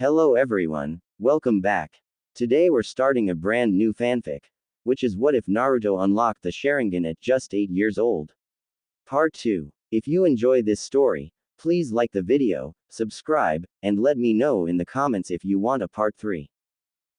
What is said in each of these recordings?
Hello everyone, welcome back. Today we're starting a brand new fanfic, which is what if Naruto unlocked the Sharingan at just 8 years old. Part 2. If you enjoy this story, please like the video, subscribe, and let me know in the comments if you want a part 3.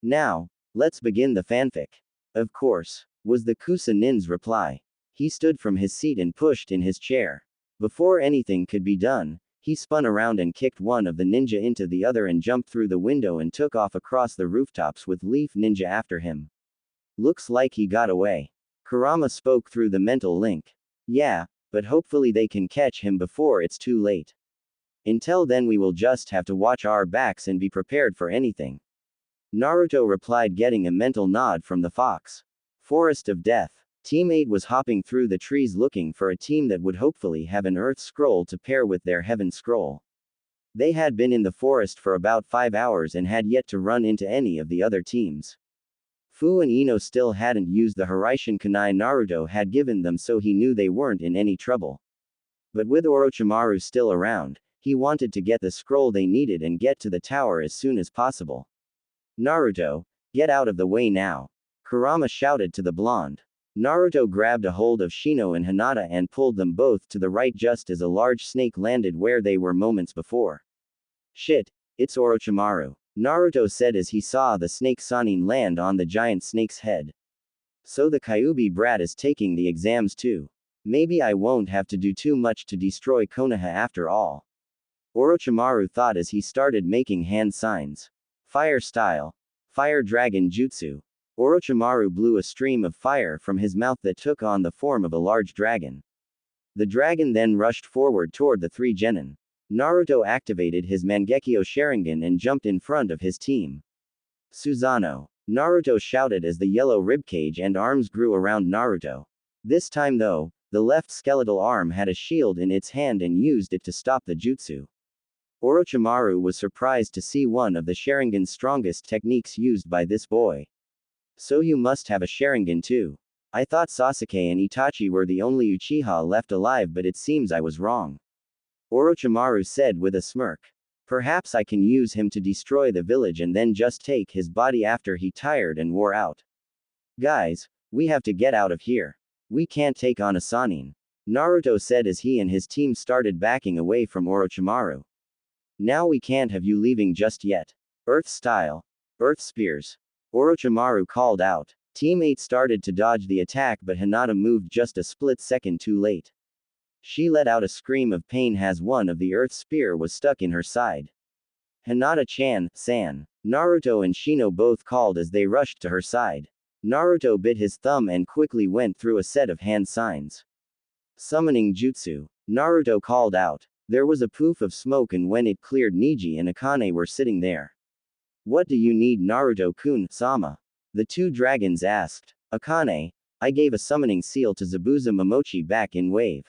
Now, let's begin the fanfic. Of course, was the Kusa-nin's reply. He stood from his seat and pushed in his chair. Before anything could be done, he spun around and kicked one of the ninja into the other and jumped through the window and took off across the rooftops with Leaf Ninja after him. Looks like he got away. Kurama spoke through the mental link. Yeah, but hopefully they can catch him before it's too late. Until then we will just have to watch our backs and be prepared for anything. Naruto replied, getting a mental nod from the fox. Forest of Death. Team 8 was hopping through the trees looking for a team that would hopefully have an Earth Scroll to pair with their Heaven Scroll. They had been in the forest for about 5 hours and had yet to run into any of the other teams. Fu and Ino still hadn't used the Hiraishin Kunai Naruto had given them, so he knew they weren't in any trouble. But with Orochimaru still around, he wanted to get the scroll they needed and get to the tower as soon as possible. Naruto, get out of the way now. Kurama shouted to the blonde. Naruto grabbed a hold of Shino and Hinata and pulled them both to the right just as a large snake landed where they were moments before. Shit, it's Orochimaru, Naruto said as he saw the snake Sannin land on the giant snake's head. So the Kyuubi brat is taking the exams too. Maybe I won't have to do too much to destroy Konoha after all. Orochimaru thought as he started making hand signs. Fire style. Fire dragon jutsu. Orochimaru blew a stream of fire from his mouth that took on the form of a large dragon. The dragon then rushed forward toward the 3 genin. Naruto activated his Mangekyo Sharingan and jumped in front of his team. Susanoo. Naruto shouted as the yellow ribcage and arms grew around Naruto. This time though, the left skeletal arm had a shield in its hand and used it to stop the jutsu. Orochimaru was surprised to see one of the Sharingan's strongest techniques used by this boy. So you must have a Sharingan too. I thought Sasuke and Itachi were the only Uchiha left alive, but it seems I was wrong. Orochimaru said with a smirk. Perhaps I can use him to destroy the village and then just take his body after he tired and wore out. Guys, we have to get out of here. We can't take on a Sannin, Naruto said as he and his team started backing away from Orochimaru. Now we can't have you leaving just yet. Earth style. Earth spears. Orochimaru called out. Team 8 started to dodge the attack, but Hinata moved just a split second too late. She let out a scream of pain as one of the earth spear was stuck in her side. Hinata-chan, san. Naruto and Shino both called as they rushed to her side. Naruto bit his thumb and quickly went through a set of hand signs. Summoning jutsu. Naruto called out. There was a poof of smoke, and when it cleared, Neji and Akane were sitting there. What do you need, Naruto-kun, sama? The 2 dragons asked. Akane, I gave a summoning seal to Zabuza Momochi back in wave.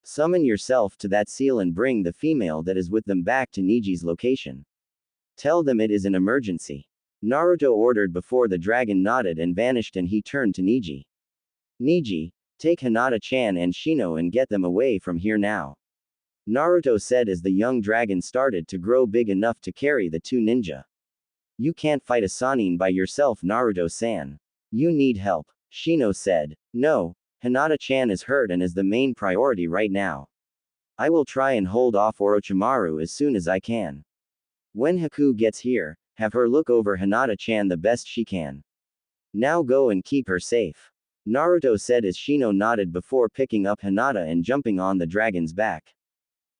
Summon yourself to that seal and bring the female that is with them back to Neji's location. Tell them it is an emergency. Naruto ordered before the dragon nodded and vanished, and he turned to Neji. Neji, take Hinata-chan and Shino and get them away from here now. Naruto said as the young dragon started to grow big enough to carry the 2 ninja. You can't fight a Sannin by yourself, Naruto-san. You need help, Shino said. No, Hinata-chan is hurt and is the main priority right now. I will try and hold off Orochimaru as soon as I can. When Haku gets here, have her look over Hinata-chan the best she can. Now go and keep her safe, Naruto said as Shino nodded before picking up Hinata and jumping on the dragon's back.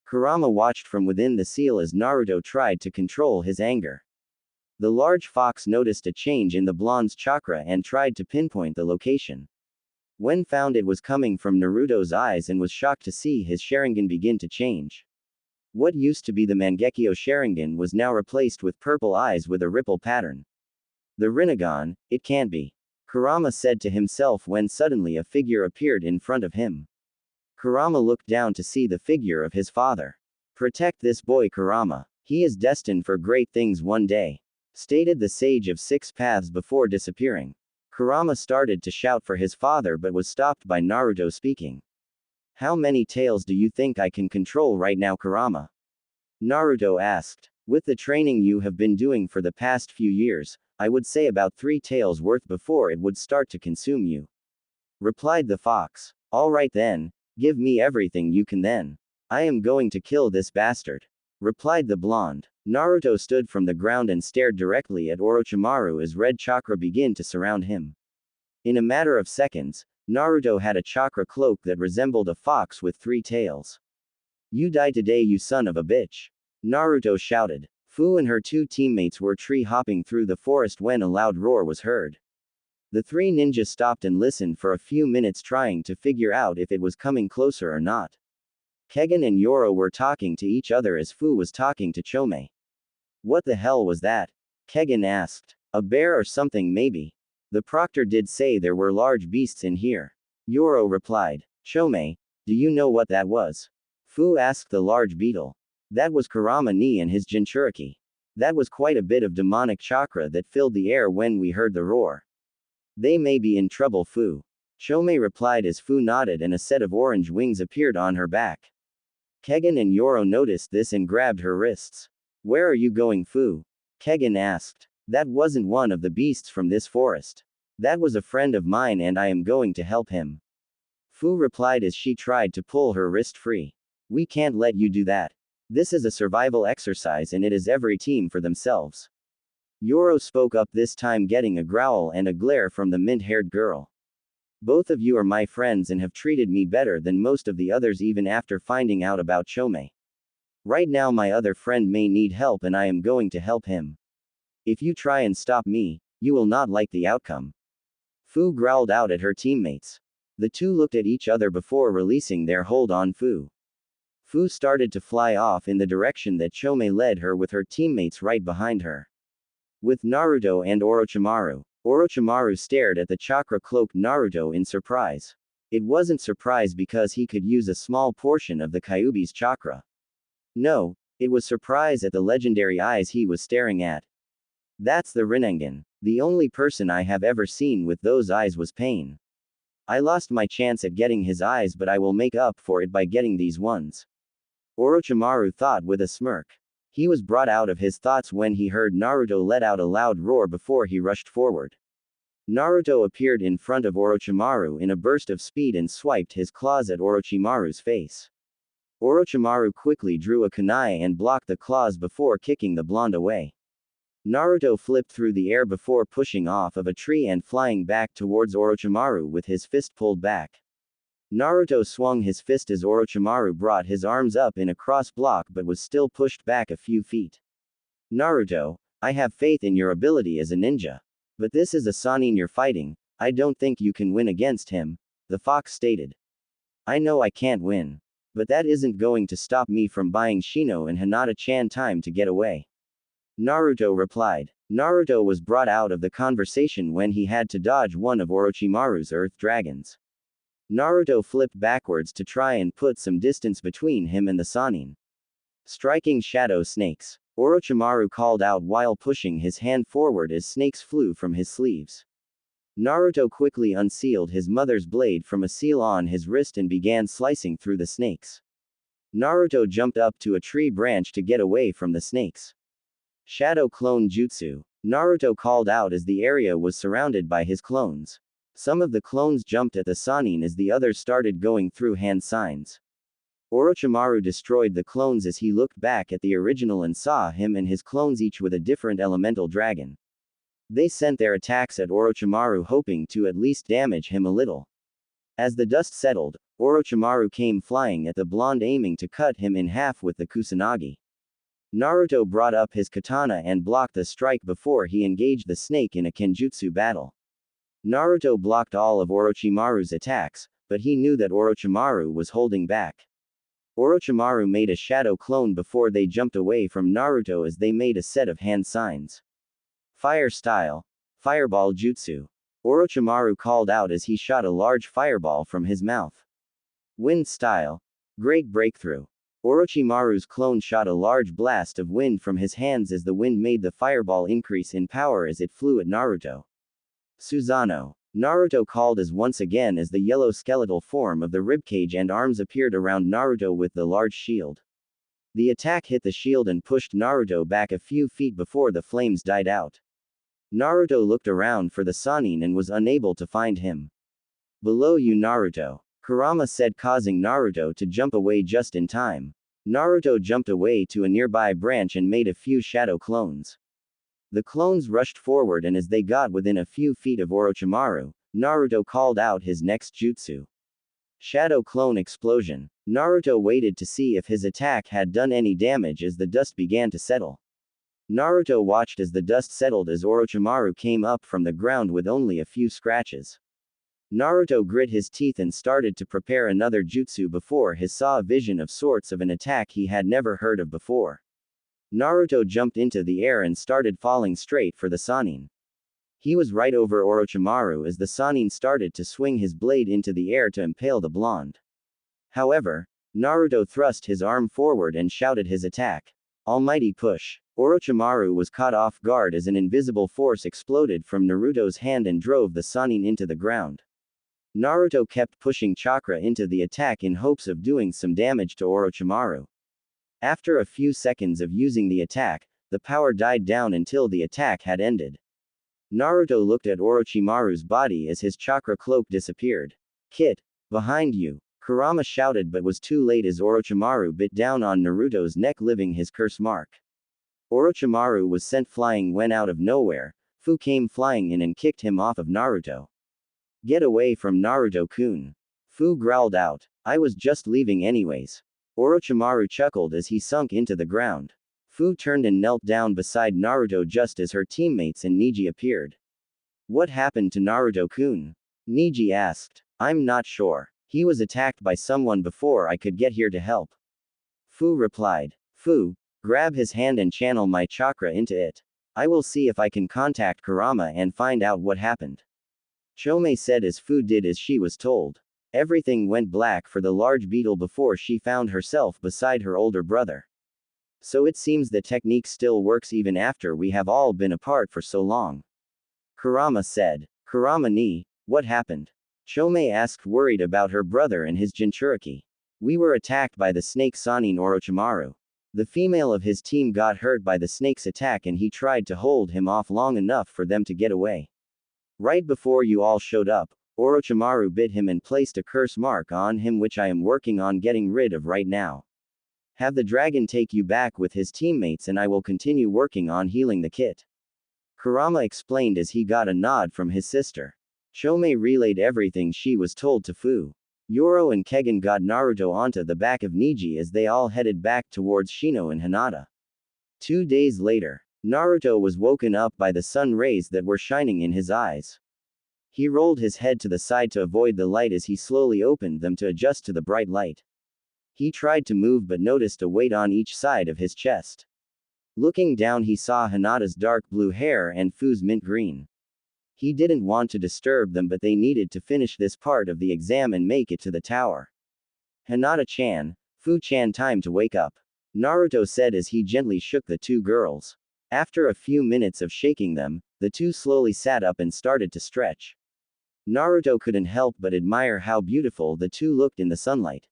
Kurama watched from within the seal as Naruto tried to control his anger. The large fox noticed a change in the blonde's chakra and tried to pinpoint the location. When found, it was coming from Naruto's eyes and was shocked to see his Sharingan begin to change. What used to be the Mangekyo Sharingan was now replaced with purple eyes with a ripple pattern. The Rinnegan, it can't be, Kurama said to himself when suddenly a figure appeared in front of him. Kurama looked down to see the figure of his father. Protect this boy, Kurama. He is destined for great things one day, stated the sage of 6 paths before disappearing. Kurama started to shout for his father but was stopped by Naruto speaking. How many tails do you think I can control right now, Kurama? Naruto asked. With the training you have been doing for the past few years, I would say about 3 taels worth before it would start to consume you. Replied the fox. All right then, give me everything you can then. I am going to kill this bastard. Replied the blonde. Naruto stood from the ground and stared directly at Orochimaru as red chakra began to surround him. In a matter of seconds, Naruto had a chakra cloak that resembled a fox with 3 tails. You die today, you son of a bitch. Naruto shouted. Fu and her 2 teammates were tree-hopping through the forest when a loud roar was heard. The 3 ninjas stopped and listened for a few minutes trying to figure out if it was coming closer or not. Kegan and Yoro were talking to each other as Fu was talking to Chome. What the hell was that? Kegan asked. A bear or something maybe. The proctor did say there were large beasts in here. Yoro replied. Chome, do you know what that was? Fu asked the large beetle. That was Kurama ni and his Jinchuriki. That was quite a bit of demonic chakra that filled the air when we heard the roar. They may be in trouble, Fu. Chome replied as Fu nodded and a set of orange wings appeared on her back. Kegan and Yoro noticed this and grabbed her wrists. Where are you going, Fu? Kegan asked. That wasn't one of the beasts from this forest. That was a friend of mine and I am going to help him. Fu replied as she tried to pull her wrist free. We can't let you do that. This is a survival exercise and it is every team for themselves. Yoro spoke up, this time getting a growl and a glare from the mint-haired girl. Both of you are my friends and have treated me better than most of the others even after finding out about Chome. Right now my other friend may need help and I am going to help him. If you try and stop me, you will not like the outcome. Fu growled out at her teammates. The 2 looked at each other before releasing their hold on Fu. Fu started to fly off in the direction that Chome led her with her teammates right behind her. With Naruto and Orochimaru. Orochimaru stared at the chakra cloak Naruto in surprise. It wasn't surprise because he could use a small portion of the Kyuubi's chakra. No, it was surprise at the legendary eyes he was staring at. That's the Rinnegan. The only person I have ever seen with those eyes was Pain. I lost my chance at getting his eyes, but I will make up for it by getting these ones. Orochimaru thought with a smirk. He was brought out of his thoughts when he heard Naruto let out a loud roar before he rushed forward. Naruto appeared in front of Orochimaru in a burst of speed and swiped his claws at Orochimaru's face. Orochimaru quickly drew a kunai and blocked the claws before kicking the blonde away. Naruto flipped through the air before pushing off of a tree and flying back towards Orochimaru with his fist pulled back. Naruto swung his fist as Orochimaru brought his arms up in a cross block but was still pushed back a few feet. Naruto, I have faith in your ability as a ninja. But this is a Sannin you're fighting, I don't think you can win against him, the fox stated. I know I can't win. But that isn't going to stop me from buying Shino and Hinata-chan time to get away. Naruto replied. Naruto was brought out of the conversation when he had to dodge one of Orochimaru's earth dragons. Naruto flipped backwards to try and put some distance between him and the Sannin. Striking shadow snakes. Orochimaru called out while pushing his hand forward as snakes flew from his sleeves. Naruto quickly unsealed his mother's blade from a seal on his wrist and began slicing through the snakes. Naruto jumped up to a tree branch to get away from the snakes. Shadow Clone Jutsu. Naruto called out as the area was surrounded by his clones. Some of the clones jumped at the Sannin as the others started going through hand signs. Orochimaru destroyed the clones as he looked back at the original and saw him and his clones each with a different elemental dragon. They sent their attacks at Orochimaru hoping to at least damage him a little. As the dust settled, Orochimaru came flying at the blonde aiming to cut him in half with the Kusanagi. Naruto brought up his katana and blocked the strike before he engaged the snake in a kenjutsu battle. Naruto blocked all of Orochimaru's attacks, but he knew that Orochimaru was holding back. Orochimaru made a shadow clone before they jumped away from Naruto as they made a set of hand signs. Fire style. Fireball jutsu. Orochimaru called out as he shot a large fireball from his mouth. Wind style. Great breakthrough. Orochimaru's clone shot a large blast of wind from his hands as the wind made the fireball increase in power as it flew at Naruto. Susanoo. Naruto called as once again as the yellow skeletal form of the ribcage and arms appeared around Naruto with the large shield. The attack hit the shield and pushed Naruto back a few feet before the flames died out. Naruto looked around for the Sannin and was unable to find him. "Below you, Naruto," Kurama said, causing Naruto to jump away just in time. Naruto jumped away to a nearby branch and made a few shadow clones. The clones rushed forward, and as they got within a few feet of Orochimaru, Naruto called out his next jutsu. Shadow Clone Explosion. Naruto waited to see if his attack had done any damage as the dust began to settle. Naruto watched as the dust settled as Orochimaru came up from the ground with only a few scratches. Naruto grit his teeth and started to prepare another jutsu before he saw a vision of sorts of an attack he had never heard of before. Naruto jumped into the air and started falling straight for the Sannin. He was right over Orochimaru as the Sannin started to swing his blade into the air to impale the blonde. However, Naruto thrust his arm forward and shouted his attack. Almighty Push. Orochimaru was caught off guard as an invisible force exploded from Naruto's hand and drove the Sannin into the ground. Naruto kept pushing chakra into the attack in hopes of doing some damage to Orochimaru. After a few seconds of using the attack, the power died down until the attack had ended. Naruto looked at Orochimaru's body as his chakra cloak disappeared. "Kit, behind you," Kurama shouted, but was too late as Orochimaru bit down on Naruto's neck, leaving his curse mark. Orochimaru was sent flying when out of nowhere, Fu came flying in and kicked him off of Naruto. "Get away from Naruto-kun," Fu growled out. "I was just leaving anyways." Orochimaru chuckled as he sunk into the ground. Fu turned and knelt down beside Naruto just as her teammates and Neji appeared. "What happened to Naruto-kun?" Neji asked. "I'm not sure. He was attacked by someone before I could get here to help," Fu replied. "Fu, grab his hand and channel my chakra into it. I will see if I can contact Kurama and find out what happened." Chome said as Fu did as she was told. Everything went black for the large beetle before she found herself beside her older brother. "So it seems the technique still works even after we have all been apart for so long," Kurama said. "Kurama ni, what happened?" Chome asked, worried about her brother and his Jinchuriki. "We were attacked by the snake Sannin Orochimaru. The female of his team got hurt by the snake's attack and he tried to hold him off long enough for them to get away. Right before you all showed up, Orochimaru bit him and placed a curse mark on him, which I am working on getting rid of right now. Have the dragon take you back with his teammates and I will continue working on healing the kit," Kurama explained as he got a nod from his sister. Chome relayed everything she was told to Fu. Yoro and Kegan got Naruto onto the back of Neji as they all headed back towards Shino and Hinata. 2 days later, Naruto was woken up by the sun rays that were shining in his eyes. He rolled his head to the side to avoid the light as he slowly opened them to adjust to the bright light. He tried to move but noticed a weight on each side of his chest. Looking down, he saw Hinata's dark blue hair and Fu's mint green. He didn't want to disturb them, but they needed to finish this part of the exam and make it to the tower. "Hinata-chan, Fu-chan, time to wake up," Naruto said as he gently shook the two girls. After a few minutes of shaking them, the two slowly sat up and started to stretch. Naruto couldn't help but admire how beautiful the two looked in the sunlight.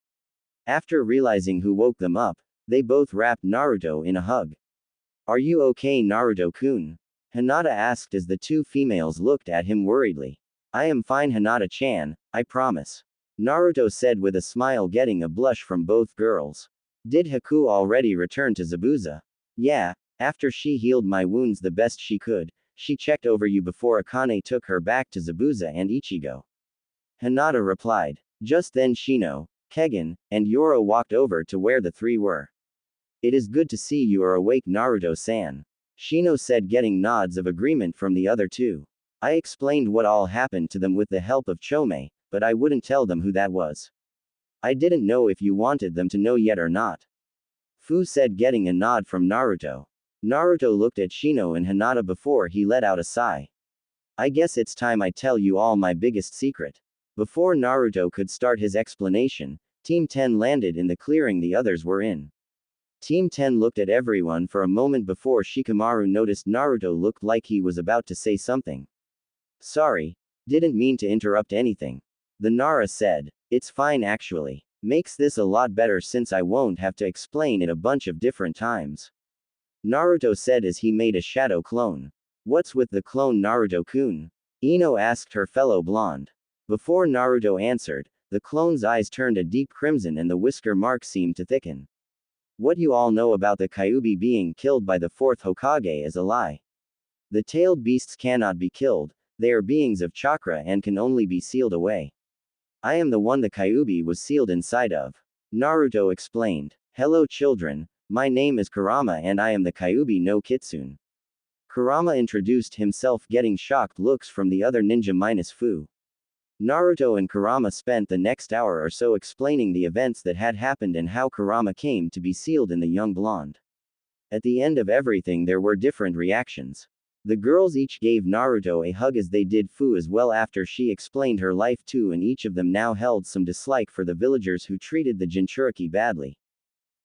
After realizing who woke them up, they both wrapped Naruto in a hug. "Are you okay, Naruto-kun?" Hinata asked as the two females looked at him worriedly. "I am fine, Hinata-chan, I promise," Naruto said with a smile, getting a blush from both girls. "Did Haku already return to Zabuza?" "Yeah, after she healed my wounds the best she could, she checked over you before Akane took her back to Zabuza and Ichigo," Hinata replied. Just then Shino, Kegan, and Yoro walked over to where the three were. "It is good to see you are awake, Naruto-san," Shino said, getting nods of agreement from the other two. "I explained what all happened to them with the help of Chome, but I wouldn't tell them who that was. I didn't know if you wanted them to know yet or not," Fu said, getting a nod from Naruto. Naruto looked at Shino and Hinata before he let out a sigh. "I guess it's time I tell you all my biggest secret." Before Naruto could start his explanation, Team 10 landed in the clearing the others were in. Team 10 looked at everyone for a moment before Shikamaru noticed Naruto looked like he was about to say something. "Sorry, didn't mean to interrupt anything," the Nara said. "It's fine actually." Makes this a lot better since I won't have to explain it a bunch of different times. Naruto said as he made a shadow clone. What's with the clone, Naruto-kun? Ino asked her fellow blonde. Before Naruto answered, the clone's eyes turned a deep crimson and the whisker mark seemed to thicken. What you all know about the Kyuubi being killed by the fourth Hokage is a lie. The tailed beasts cannot be killed, they are beings of chakra and can only be sealed away. I am the one the Kyuubi was sealed inside of. Naruto explained. Hello children, my name is Kurama and I am the Kyuubi no Kitsune. Kurama introduced himself, getting shocked looks from the other ninja minus Fu. Naruto and Kurama spent the next hour or so explaining the events that had happened and how Kurama came to be sealed in the young blonde. At the end of everything there were different reactions. The girls each gave Naruto a hug as they did Fu as well after she explained her life too, and each of them now held some dislike for the villagers who treated the Jinchuriki badly.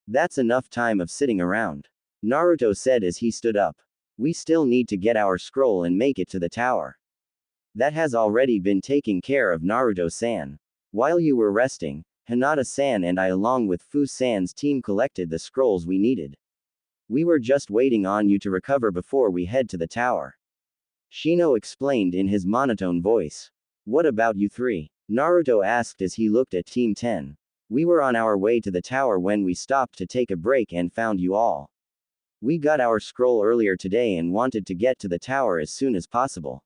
That's enough time of sitting around. Naruto said as he stood up. We still need to get our scroll and make it to the tower. That has already been taken care of, Naruto-san. While you were resting, Hinata-san and I along with Fu-san's team collected the scrolls we needed. We were just waiting on you to recover before we head to the tower. Shino explained in his monotone voice. What about you three? Naruto asked as he looked at Team 10. We were on our way to the tower when we stopped to take a break and found you all. We got our scroll earlier today and wanted to get to the tower as soon as possible.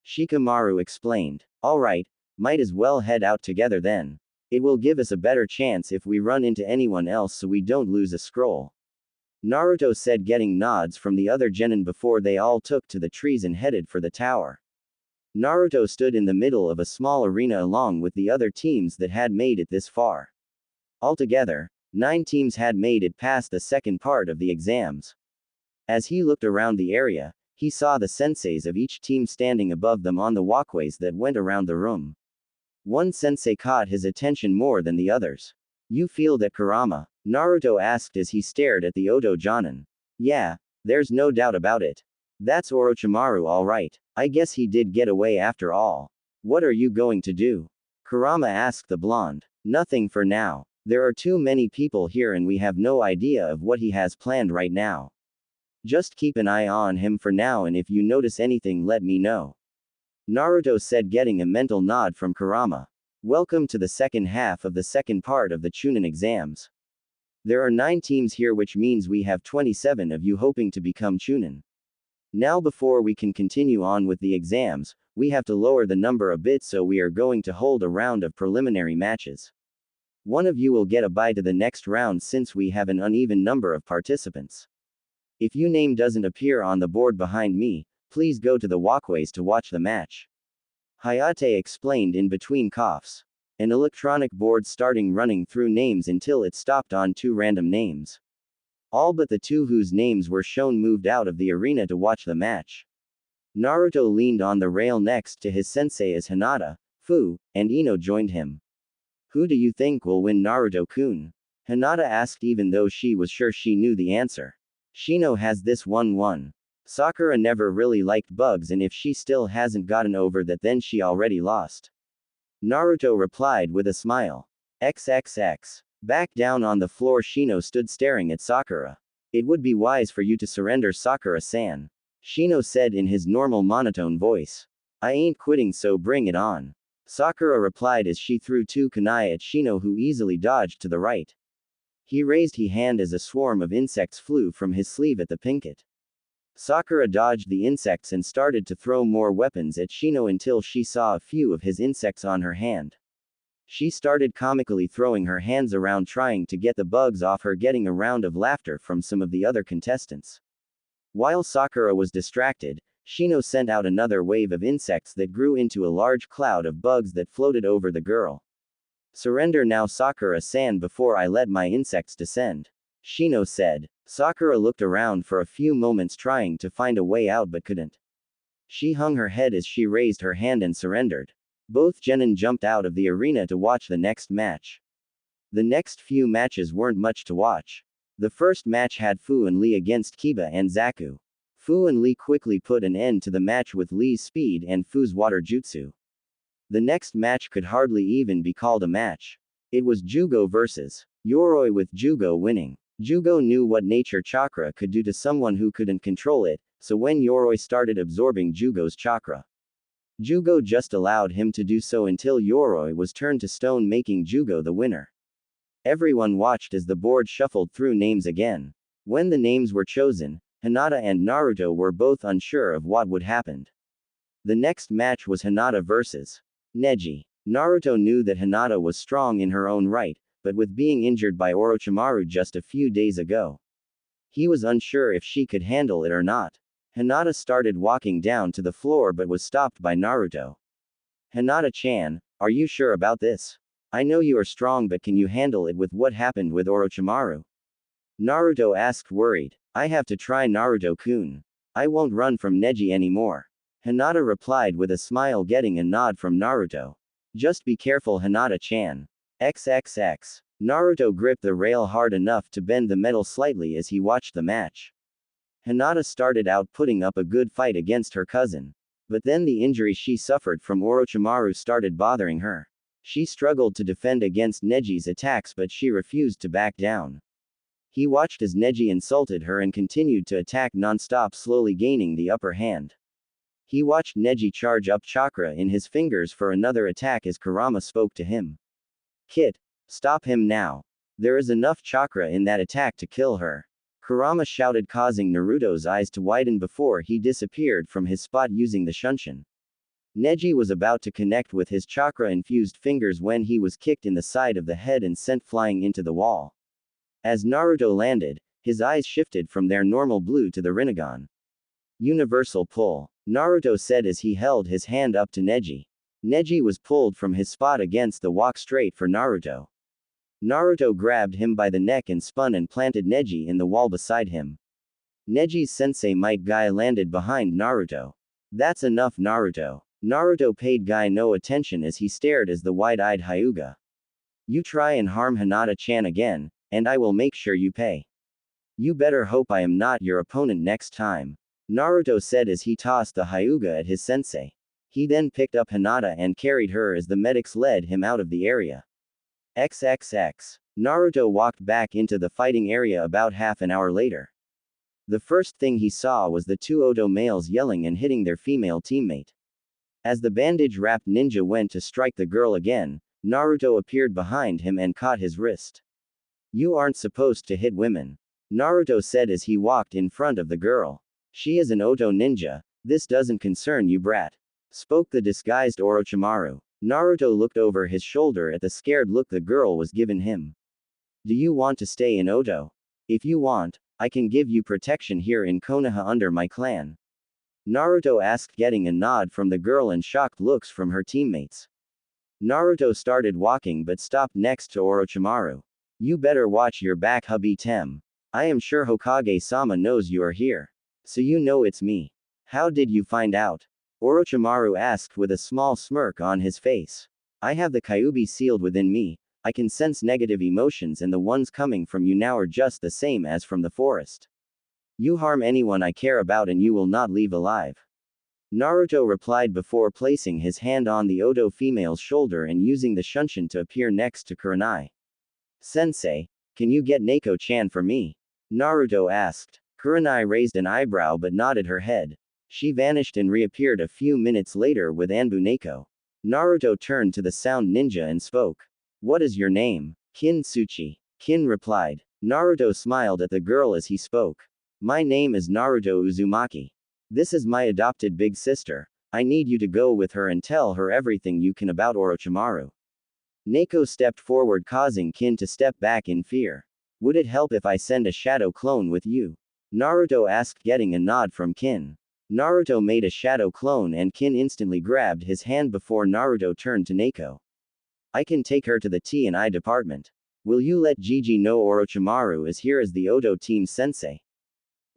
Shikamaru explained. Alright, might as well head out together then. It will give us a better chance if we run into anyone else so we don't lose a scroll. Naruto said, getting nods from the other genin before they all took to the trees and headed for the tower. Naruto stood in the middle of a small arena along with the other teams that had made it this far. Altogether, 9 teams had made it past the second part of the exams. As he looked around the area, he saw the senseis of each team standing above them on the walkways that went around the room. One sensei caught his attention more than the others. You feel that, Kurama? Naruto asked as he stared at the Oto Jonin. Yeah, there's no doubt about it. That's Orochimaru alright. I guess he did get away after all. What are you going to do? Kurama asked the blonde. Nothing for now. There are too many people here and we have no idea of what he has planned right now. Just keep an eye on him for now and if you notice anything let me know. Naruto said, getting a mental nod from Kurama. Welcome to the second half of the second part of the Chunin exams. There are 9 teams here, which means we have 27 of you hoping to become Chunin. Now before we can continue on with the exams, we have to lower the number a bit, so we are going to hold a round of preliminary matches. One of you will get a bye to the next round since we have an uneven number of participants. If your name doesn't appear on the board behind me, please go to the walkways to watch the match. Hayate explained in between coughs. An electronic board starting running through names until it stopped on 2 random names. All but the 2 whose names were shown moved out of the arena to watch the match. Naruto leaned on the rail next to his sensei as Hinata, Fu, and Ino joined him. Who do you think will win, Naruto-kun? Hinata asked, even though she was sure she knew the answer. Shino has this 1-1. Sakura never really liked bugs, and if she still hasn't gotten over that then she already lost. Naruto replied with a smile. XXX. Back down on the floor, Shino stood staring at Sakura. It would be wise for you to surrender, Sakura-san. Shino said in his normal monotone voice. I ain't quitting, so bring it on. Sakura replied as she threw 2 kunai at Shino, who easily dodged to the right. He raised his hand as a swarm of insects flew from his sleeve at the pinket. Sakura dodged the insects and started to throw more weapons at Shino until she saw a few of his insects on her hand. She started comically throwing her hands around trying to get the bugs off her, getting a round of laughter from some of the other contestants. While Sakura was distracted, Shino sent out another wave of insects that grew into a large cloud of bugs that floated over the girl. Surrender now, Sakura-san, before I let my insects descend. Shino said. Sakura looked around for a few moments trying to find a way out but couldn't. She hung her head as she raised her hand and surrendered. Both genin jumped out of the arena to watch the next match. The next few matches weren't much to watch. The first match had Fu and Lee against Kiba and Zaku. Fu and Lee quickly put an end to the match with Lee's speed and Fu's water jutsu. The next match could hardly even be called a match. It was Jugo versus Yoroi, with Jugo winning. Jugo knew what nature chakra could do to someone who couldn't control it, so when Yoroi started absorbing Jugo's chakra, Jugo just allowed him to do so until Yoroi was turned to stone, making Jugo the winner. Everyone watched as the board shuffled through names again. When the names were chosen, Hinata and Naruto were both unsure of what would happen. The next match was Hinata versus Neji. Naruto knew that Hinata was strong in her own right, but with being injured by Orochimaru just a few days ago, he was unsure if she could handle it or not. Hinata started walking down to the floor but was stopped by Naruto. Hinata-chan, are you sure about this? I know you are strong, but can you handle it with what happened with Orochimaru? Naruto asked, worried. I have to try, Naruto-kun. I won't run from Neji anymore. Hinata replied with a smile, getting a nod from Naruto. Just be careful, Hinata-chan. XXX. Naruto gripped the rail hard enough to bend the metal slightly as he watched the match. Hinata started out putting up a good fight against her cousin. But then the injury she suffered from Orochimaru started bothering her. She struggled to defend against Neji's attacks, but she refused to back down. He watched as Neji insulted her and continued to attack non-stop, slowly gaining the upper hand. He watched Neji charge up chakra in his fingers for another attack as Kurama spoke to him. Kid, stop him now. There is enough chakra in that attack to kill her. Kurama shouted, causing Naruto's eyes to widen before he disappeared from his spot using the Shunshin. Neji was about to connect with his chakra-infused fingers when he was kicked in the side of the head and sent flying into the wall. As Naruto landed, his eyes shifted from their normal blue to the Rinnegan. Universal pull, Naruto said as he held his hand up to Neji. Neji was pulled from his spot against the walk straight for Naruto. Naruto grabbed him by the neck and spun and planted Neji in the wall beside him. Neji's sensei Might Guy landed behind Naruto. That's enough, Naruto. Naruto paid Guy no attention as he stared as the wide-eyed Hyuga. You try and harm Hinata-chan again, and I will make sure you pay. You better hope I am not your opponent next time, Naruto said as he tossed the Hyuga at his sensei. He then picked up Hinata and carried her as the medics led him out of the area. XXX. Naruto walked back into the fighting area about half an hour later. The first thing he saw was the two Odo males yelling and hitting their female teammate. As the bandage-wrapped ninja went to strike the girl again, Naruto appeared behind him and caught his wrist. You aren't supposed to hit women, Naruto said as he walked in front of the girl. She is an Odo ninja, this doesn't concern you, brat, spoke the disguised Orochimaru. Naruto looked over his shoulder at the scared look the girl was giving him. Do you want to stay in Odo? If you want, I can give you protection here in Konoha under my clan, Naruto asked, getting a nod from the girl and shocked looks from her teammates. Naruto started walking but stopped next to Orochimaru. You better watch your back, hubby Tem. I am sure Hokage-sama knows you are here. So you know it's me. How did you find out? Orochimaru asked with a small smirk on his face. I have the Kyuubi sealed within me. I can sense negative emotions, and the ones coming from you now are just the same as from the forest. You harm anyone I care about and you will not leave alive, Naruto replied before placing his hand on the Odo female's shoulder and using the Shunshin to appear next to Kurenai. Sensei, can you get Neko-chan for me? Naruto asked. Kurenai raised an eyebrow but nodded her head. She vanished and reappeared a few minutes later with Anbu Neko. Naruto turned to the sound ninja and spoke. What is your name? Kin Tsuchi. Kin replied. Naruto smiled at the girl as he spoke. My name is Naruto Uzumaki. This is my adopted big sister. I need you to go with her and tell her everything you can about Orochimaru. Neko stepped forward, causing Kin to step back in fear. Would it help if I send a shadow clone with you? Naruto asked, getting a nod from Kin. Naruto made a shadow clone and Kin instantly grabbed his hand before Naruto turned to Neko. I can take her to the T&I department. Will you let Gigi know Orochimaru is here as the Odo team's sensei?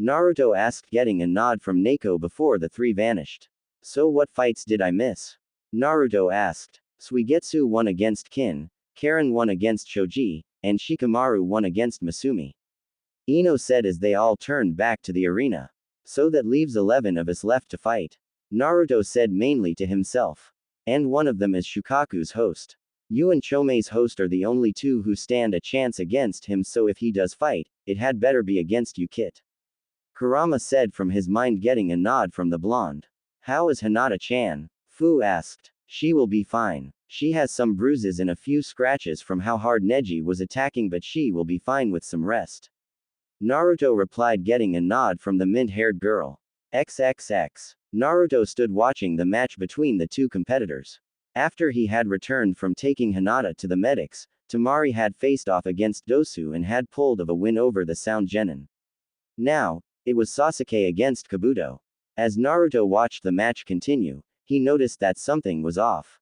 Naruto asked, getting a nod from Neko before the three vanished. So what fights did I miss? Naruto asked. Suigetsu won against Kin, Karen won against Choji, and Shikamaru won against Masumi, Ino said as they all turned back to the arena. So that leaves 11 of us left to fight, Naruto said mainly to himself. And one of them is Shukaku's host. You and Chomei's host are the only two who stand a chance against him, so if he does fight, it had better be against you, Kit. Kurama said, from his mind, getting a nod from the blonde. How is Hinata-chan? Fu asked. She will be fine. She has some bruises and a few scratches from how hard Neji was attacking, but she will be fine with some rest. Naruto replied, getting a nod from the mint-haired girl. XXX. Naruto stood watching the match between the two competitors. After he had returned from taking Hinata to the medics, Tamari had faced off against Dosu and had pulled of a win over the Sound Genin. Now, it was Sasuke against Kabuto. As Naruto watched the match continue, he noticed that something was off.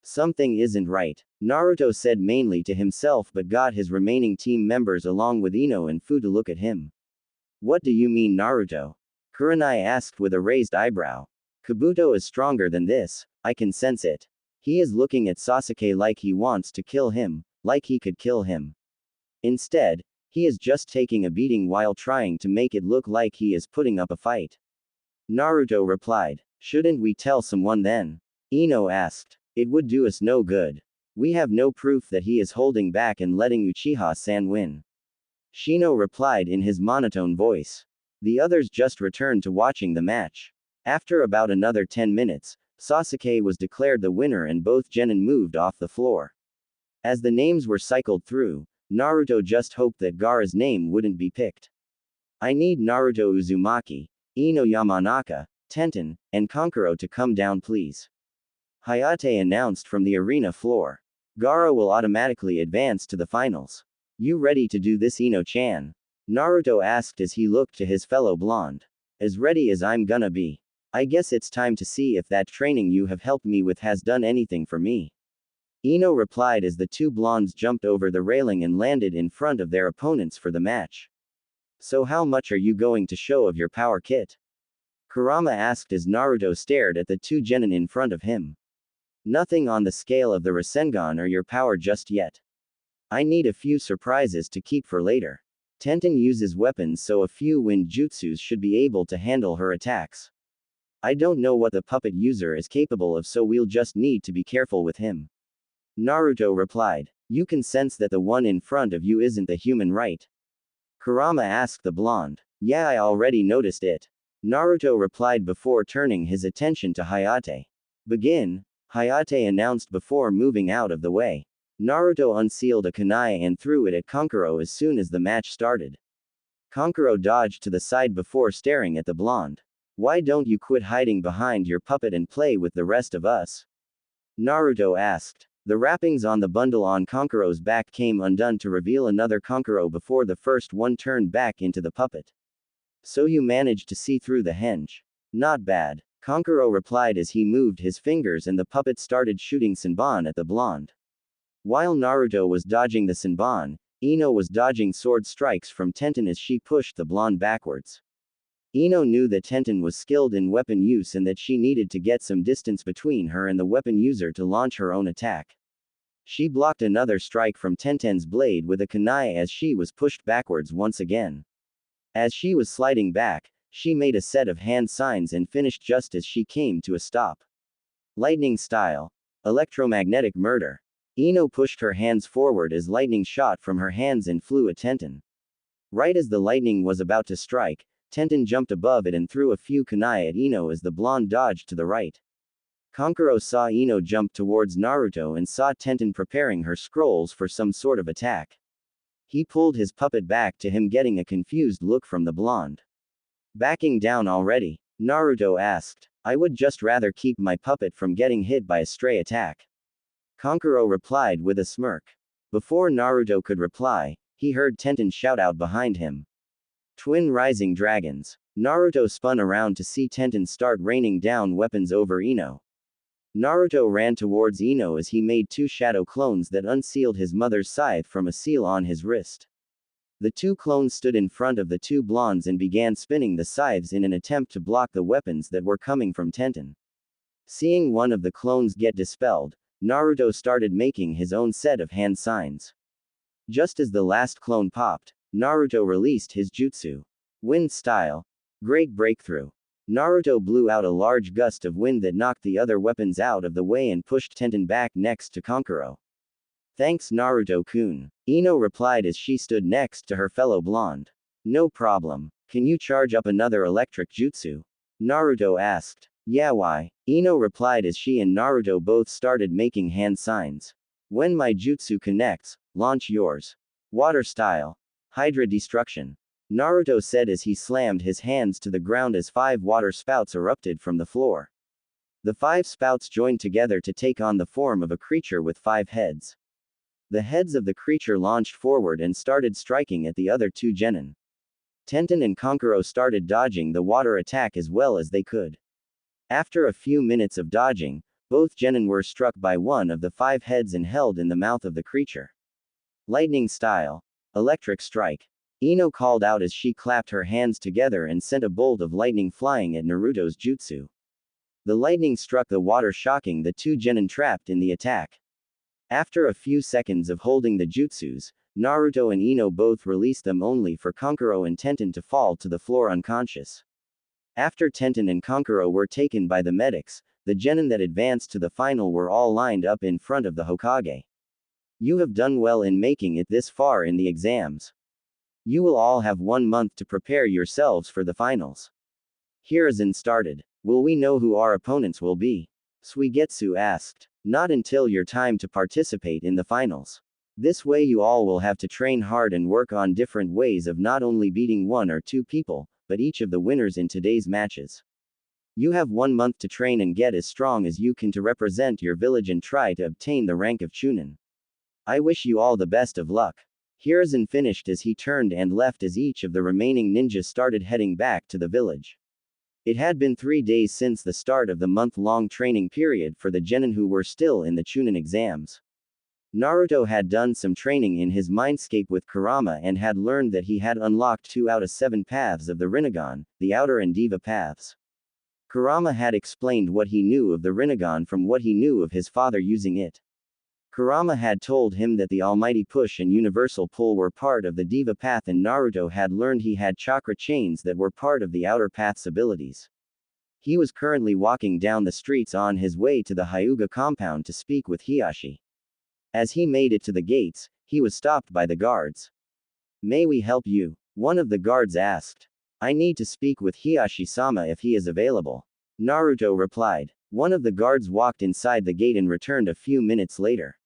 Something isn't right, Naruto said mainly to himself, but got his remaining team members along with Ino and Fu to look at him. What do you mean, Naruto? Kurenai asked with a raised eyebrow. Kabuto is stronger than this, I can sense it. He is looking at Sasuke like he wants to kill him, like he could kill him. Instead, he is just taking a beating while trying to make it look like he is putting up a fight. Naruto replied. Shouldn't we tell someone then? Ino asked. It would do us no good. We have no proof that he is holding back and letting Uchiha-san win. Shino replied in his monotone voice. The others just returned to watching the match. After about another 10 minutes, Sasuke was declared the winner and both genin moved off the floor. As the names were cycled through, Naruto just hoped that Gaara's name wouldn't be picked. I need Naruto Uzumaki, Ino Yamanaka, Tenten, and Kankuro to come down, please. Hayate announced from the arena floor. Gaara will automatically advance to the finals. You ready to do this, Ino-chan? Naruto asked as he looked to his fellow blonde. As ready as I'm gonna be. I guess it's time to see if that training you have helped me with has done anything for me. Ino replied as the two blondes jumped over the railing and landed in front of their opponents for the match. So how much are you going to show of your power, Kit? Kurama asked as Naruto stared at the two genin in front of him. Nothing on the scale of the Rasengan or your power just yet. I need a few surprises to keep for later. Tenten uses weapons, so a few wind jutsus should be able to handle her attacks. I don't know what the puppet user is capable of, so we'll just need to be careful with him. Naruto replied. You can sense that the one in front of you isn't a human, right? Kurama asked the blonde. Yeah, I already noticed it. Naruto replied before turning his attention to Hayate. Begin, Hayate announced before moving out of the way. Naruto unsealed a kunai and threw it at Kankuro as soon as the match started. Kankuro dodged to the side before staring at the blonde. Why don't you quit hiding behind your puppet and play with the rest of us? Naruto asked. The wrappings on the bundle on Kankuro's back came undone to reveal another Kankuro before the first one turned back into the puppet. So you managed to see through the henge. Not bad. Kankuro replied as he moved his fingers and the puppet started shooting Senbon at the blonde. While Naruto was dodging the Senbon, Ino was dodging sword strikes from Tenten as she pushed the blonde backwards. Ino knew that Tenten was skilled in weapon use and that she needed to get some distance between her and the weapon user to launch her own attack. She blocked another strike from Tenten's blade with a kunai as she was pushed backwards once again. As she was sliding back, she made a set of hand signs and finished just as she came to a stop. Lightning style. Electromagnetic murder. Ino pushed her hands forward as lightning shot from her hands and flew at Tenten. Right as the lightning was about to strike, Tenten jumped above it and threw a few kunai at Ino as the blonde dodged to the right. Kankuro saw Ino jump towards Naruto and saw Tenten preparing her scrolls for some sort of attack. He pulled his puppet back to him, getting a confused look from the blonde. Backing down already? Naruto asked. I would just rather keep my puppet from getting hit by a stray attack. Kankuro replied with a smirk. Before Naruto could reply, he heard Tenten shout out behind him. Twin rising dragons. Naruto spun around to see Tenten start raining down weapons over Ino. Naruto ran towards Ino as he made two shadow clones that unsealed his mother's scythe from a seal on his wrist. The two clones stood in front of the two blondes and began spinning the scythes in an attempt to block the weapons that were coming from Tenten. Seeing one of the clones get dispelled, Naruto started making his own set of hand signs. Just as the last clone popped, Naruto released his jutsu. Wind style. Great breakthrough. Naruto blew out a large gust of wind that knocked the other weapons out of the way and pushed Tenten back next to Kankuro. Thanks Naruto-kun, Ino replied as she stood next to her fellow blonde. No problem. Can you charge up another electric jutsu? Naruto asked. Yeah, why? Ino replied as she and Naruto both started making hand signs. When my jutsu connects, launch yours. Water style. Hydra destruction. Naruto said as he slammed his hands to the ground as 5 water spouts erupted from the floor. The 5 spouts joined together to take on the form of a creature with 5 heads. The heads of the creature launched forward and started striking at the other 2 genin. Tenten and Kankuro started dodging the water attack as well as they could. After a few minutes of dodging, both genin were struck by one of the 5 heads and held in the mouth of the creature. Lightning style. Electric strike. Ino called out as she clapped her hands together and sent a bolt of lightning flying at Naruto's jutsu. The lightning struck the water, shocking the 2 genin trapped in the attack. After a few seconds of holding the jutsus, Naruto and Ino both released them only for Kankuro and Tenten to fall to the floor unconscious. After Tenten and Kankuro were taken by the medics, the genin that advanced to the final were all lined up in front of the Hokage. You have done well in making it this far in the exams. You will all have 1 month to prepare yourselves for the finals. Hiruzen started. Will we know who our opponents will be? Suigetsu asked. Not until your time to participate in the finals. This way you all will have to train hard and work on different ways of not only beating 1 or 2 people, but each of the winners in today's matches. You have 1 month to train and get as strong as you can to represent your village and try to obtain the rank of Chunin. I wish you all the best of luck. Hiruzen finished as he turned and left as each of the remaining ninjas started heading back to the village. It had been 3 days since the start of the month-long training period for the genin who were still in the Chunin exams. Naruto had done some training in his mindscape with Kurama and had learned that he had unlocked 2 out of 7 paths of the Rinnegan, the outer and Diva paths. Kurama had explained what he knew of the Rinnegan from what he knew of his father using it. Kurama had told him that the Almighty Push and Universal Pull were part of the Diva Path, and Naruto had learned he had chakra chains that were part of the Outer Path's abilities. He was currently walking down the streets on his way to the Hyuga compound to speak with Hiyashi. As he made it to the gates, he was stopped by the guards. May we help you? One of the guards asked. I need to speak with Hiyashi-sama if he is available. Naruto replied. One of the guards walked inside the gate and returned a few minutes later.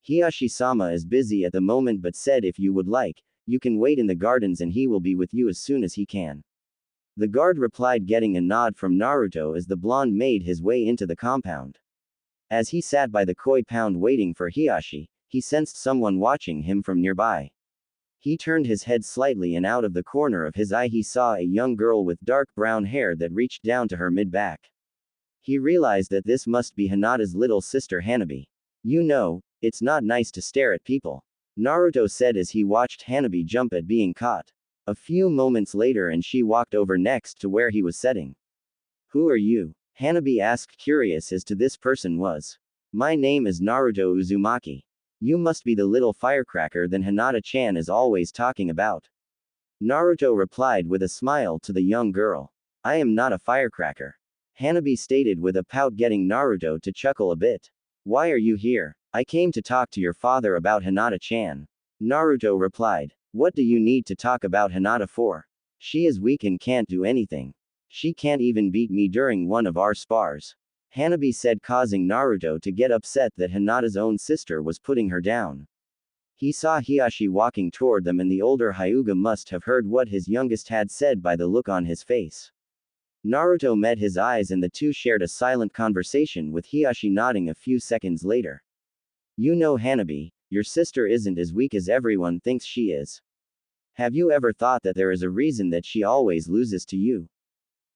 Hiyashi-sama is busy at the moment but said if you would like, you can wait in the gardens and he will be with you as soon as he can. The guard replied, getting a nod from Naruto as the blonde made his way into the compound. As he sat by the koi pound waiting for Hiyashi, he sensed someone watching him from nearby. He turned his head slightly and out of the corner of his eye he saw a young girl with dark brown hair that reached down to her mid-back. He realized that this must be Hinata's little sister Hanabi. You know, it's not nice to stare at people. Naruto said as he watched Hanabi jump at being caught. A few moments later and she walked over next to where he was sitting. Who are you? Hanabi asked, curious as to this person was. My name is Naruto Uzumaki. You must be the little firecracker that Hinata-chan is always talking about. Naruto replied with a smile to the young girl. I am not a firecracker. Hanabi stated with a pout, getting Naruto to chuckle a bit. Why are you here? I came to talk to your father about Hinata-chan. Naruto replied. What do you need to talk about Hinata for? She is weak and can't do anything. She can't even beat me during one of our spars. Hanabi said, causing Naruto to get upset that Hinata's own sister was putting her down. He saw Hiyashi walking toward them and the older Hyuga must have heard what his youngest had said by the look on his face. Naruto met his eyes and the two shared a silent conversation with Hiyashi nodding a few seconds later. You know Hanabi, your sister isn't as weak as everyone thinks she is. Have you ever thought that there is a reason that she always loses to you?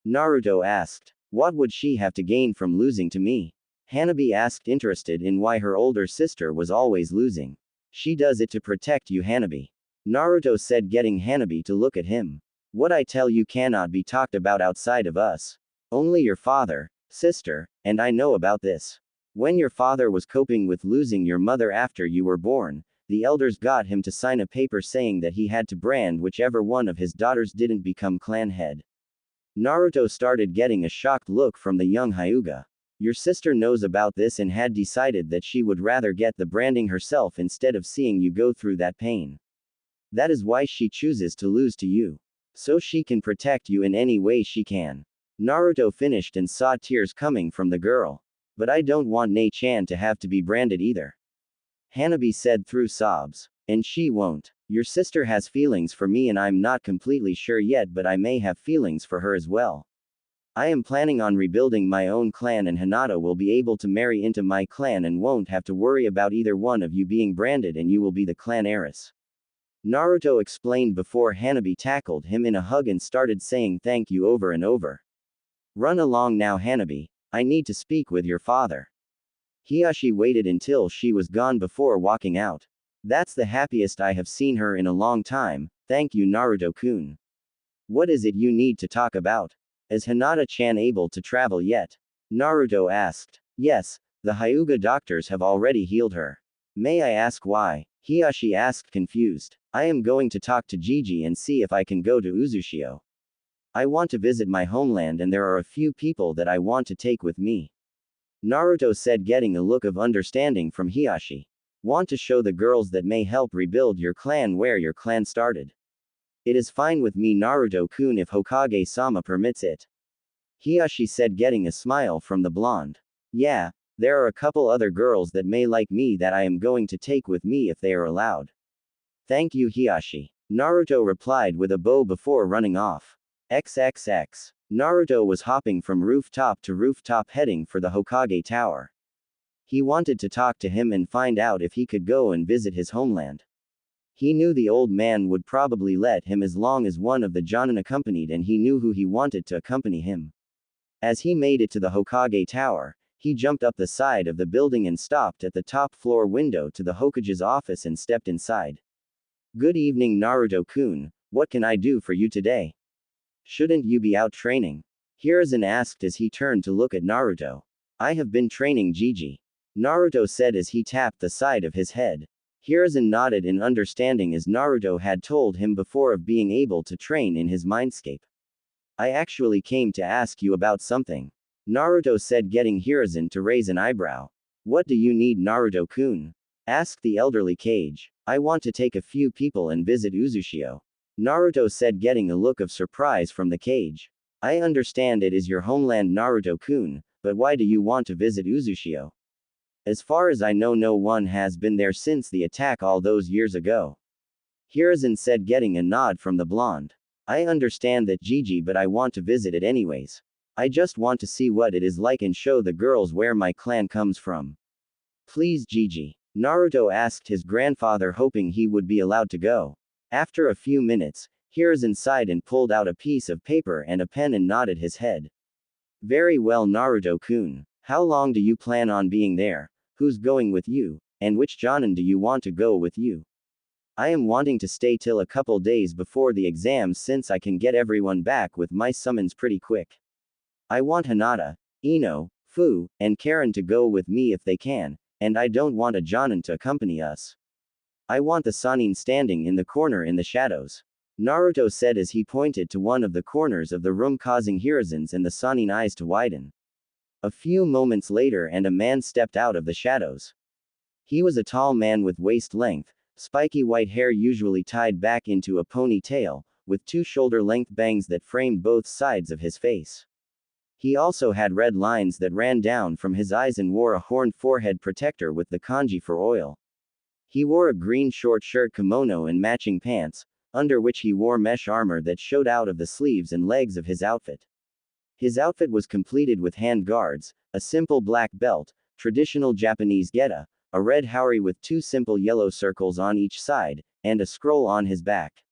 Naruto asked. What would she have to gain from losing to me? Hanabi asked, interested in why her older sister was always losing. She does it to protect you, Hanabi. Naruto said, getting Hanabi to look at him. What I tell you cannot be talked about outside of us. Only your father, sister, and I know about this. When your father was coping with losing your mother after you were born, the elders got him to sign a paper saying that he had to brand whichever one of his daughters didn't become clan head. Naruto started getting a shocked look from the young Hyuga. Your sister knows about this and had decided that she would rather get the branding herself instead of seeing you go through that pain. That is why she chooses to lose to you. So she can protect you in any way she can. Naruto finished and saw tears coming from the girl. But I don't want Nei-chan to have to be branded either. Hanabi said through sobs. And she won't. Your sister has feelings for me and I'm not completely sure yet, but I may have feelings for her as well. I am planning on rebuilding my own clan and Hinata will be able to marry into my clan and won't have to worry about either one of you being branded and you will be the clan heiress. Naruto explained before Hanabi tackled him in a hug and started saying thank you over and over. Run along now, Hanabi. I need to speak with your father. Hiyashi waited until she was gone before walking out. That's the happiest I have seen her in a long time, thank you Naruto-kun. What is it you need to talk about? Is Hinata-chan able to travel yet? Naruto asked. Yes, the Hyuga doctors have already healed her. May I ask why? Hiyashi asked confused. I am going to talk to Gigi and see if I can go to Uzushio. I want to visit my homeland and there are a few people that I want to take with me. Naruto said, getting a look of understanding from Hiyashi. Want to show the girls that may help rebuild your clan where your clan started. It is fine with me Naruto-kun if Hokage-sama permits it. Hiyashi said, getting a smile from the blonde. Yeah, there are a couple other girls that may like me that I am going to take with me if they are allowed. Thank you Hiyashi. Naruto replied with a bow before running off. XXX. Naruto was hopping from rooftop to rooftop heading for the Hokage Tower. He wanted to talk to him and find out if he could go and visit his homeland. He knew the old man would probably let him as long as one of the Jonin accompanied and he knew who he wanted to accompany him. As he made it to the Hokage Tower, he jumped up the side of the building and stopped at the top floor window to the Hokage's office and stepped inside. Good evening Naruto-kun, what can I do for you today? Shouldn't you be out training? Hiruzen asked as he turned to look at Naruto. I have been training Gigi. Naruto said as he tapped the side of his head. Hiruzen nodded in understanding as Naruto had told him before of being able to train in his mindscape. I actually came to ask you about something. Naruto said, getting Hiruzen to raise an eyebrow. What do you need Naruto-kun? Asked the elderly Kage. I want to take a few people and visit Uzushio. Naruto said, getting a look of surprise from the Kage. I understand it is your homeland Naruto-kun, but why do you want to visit Uzushio? As far as I know no one has been there since the attack all those years ago. Hiruzen said, getting a nod from the blonde. I understand that Gigi, but I want to visit it anyways. I just want to see what it is like and show the girls where my clan comes from. Please Gigi. Naruto asked his grandfather, hoping he would be allowed to go. After a few minutes, Hiruzen sighed and pulled out a piece of paper and a pen and nodded his head. Very well Naruto-kun. How long do you plan on being there? Who's going with you? And which Jonin do you want to go with you? I am wanting to stay till a couple days before the exams since I can get everyone back with my summons pretty quick. I want Hinata, Ino, Fu, and Karen to go with me if they can, and I don't want a Jonin to accompany us. I want the Sannin standing in the corner in the shadows. Naruto said as he pointed to one of the corners of the room, causing Hiruzen's and the Sannin eyes to widen. A few moments later and a man stepped out of the shadows. He was a tall man with waist-length, spiky white hair usually tied back into a ponytail, with two shoulder-length bangs that framed both sides of his face. He also had red lines that ran down from his eyes and wore a horned forehead protector with the kanji for oil. He wore a green short shirt kimono and matching pants, under which he wore mesh armor that showed out of the sleeves and legs of his outfit. His outfit was completed with hand guards, a simple black belt, traditional Japanese geta, a red haori with two simple yellow circles on each side, and a scroll on his back.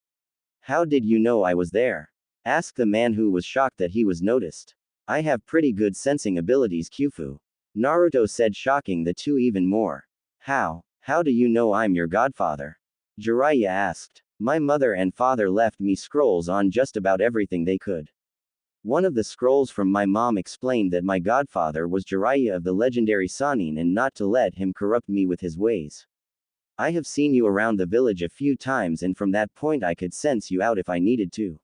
How did you know I was there? Asked the man, who was shocked that he was noticed. I have pretty good sensing abilities Kyufu. Naruto said, shocking the two even more. How do you know I'm your godfather? Jiraiya asked. My mother and father left me scrolls on just about everything they could. One of the scrolls from my mom explained that my godfather was Jiraiya of the legendary Sannin and not to let him corrupt me with his ways. I have seen you around the village a few times and from that point I could sense you out if I needed to.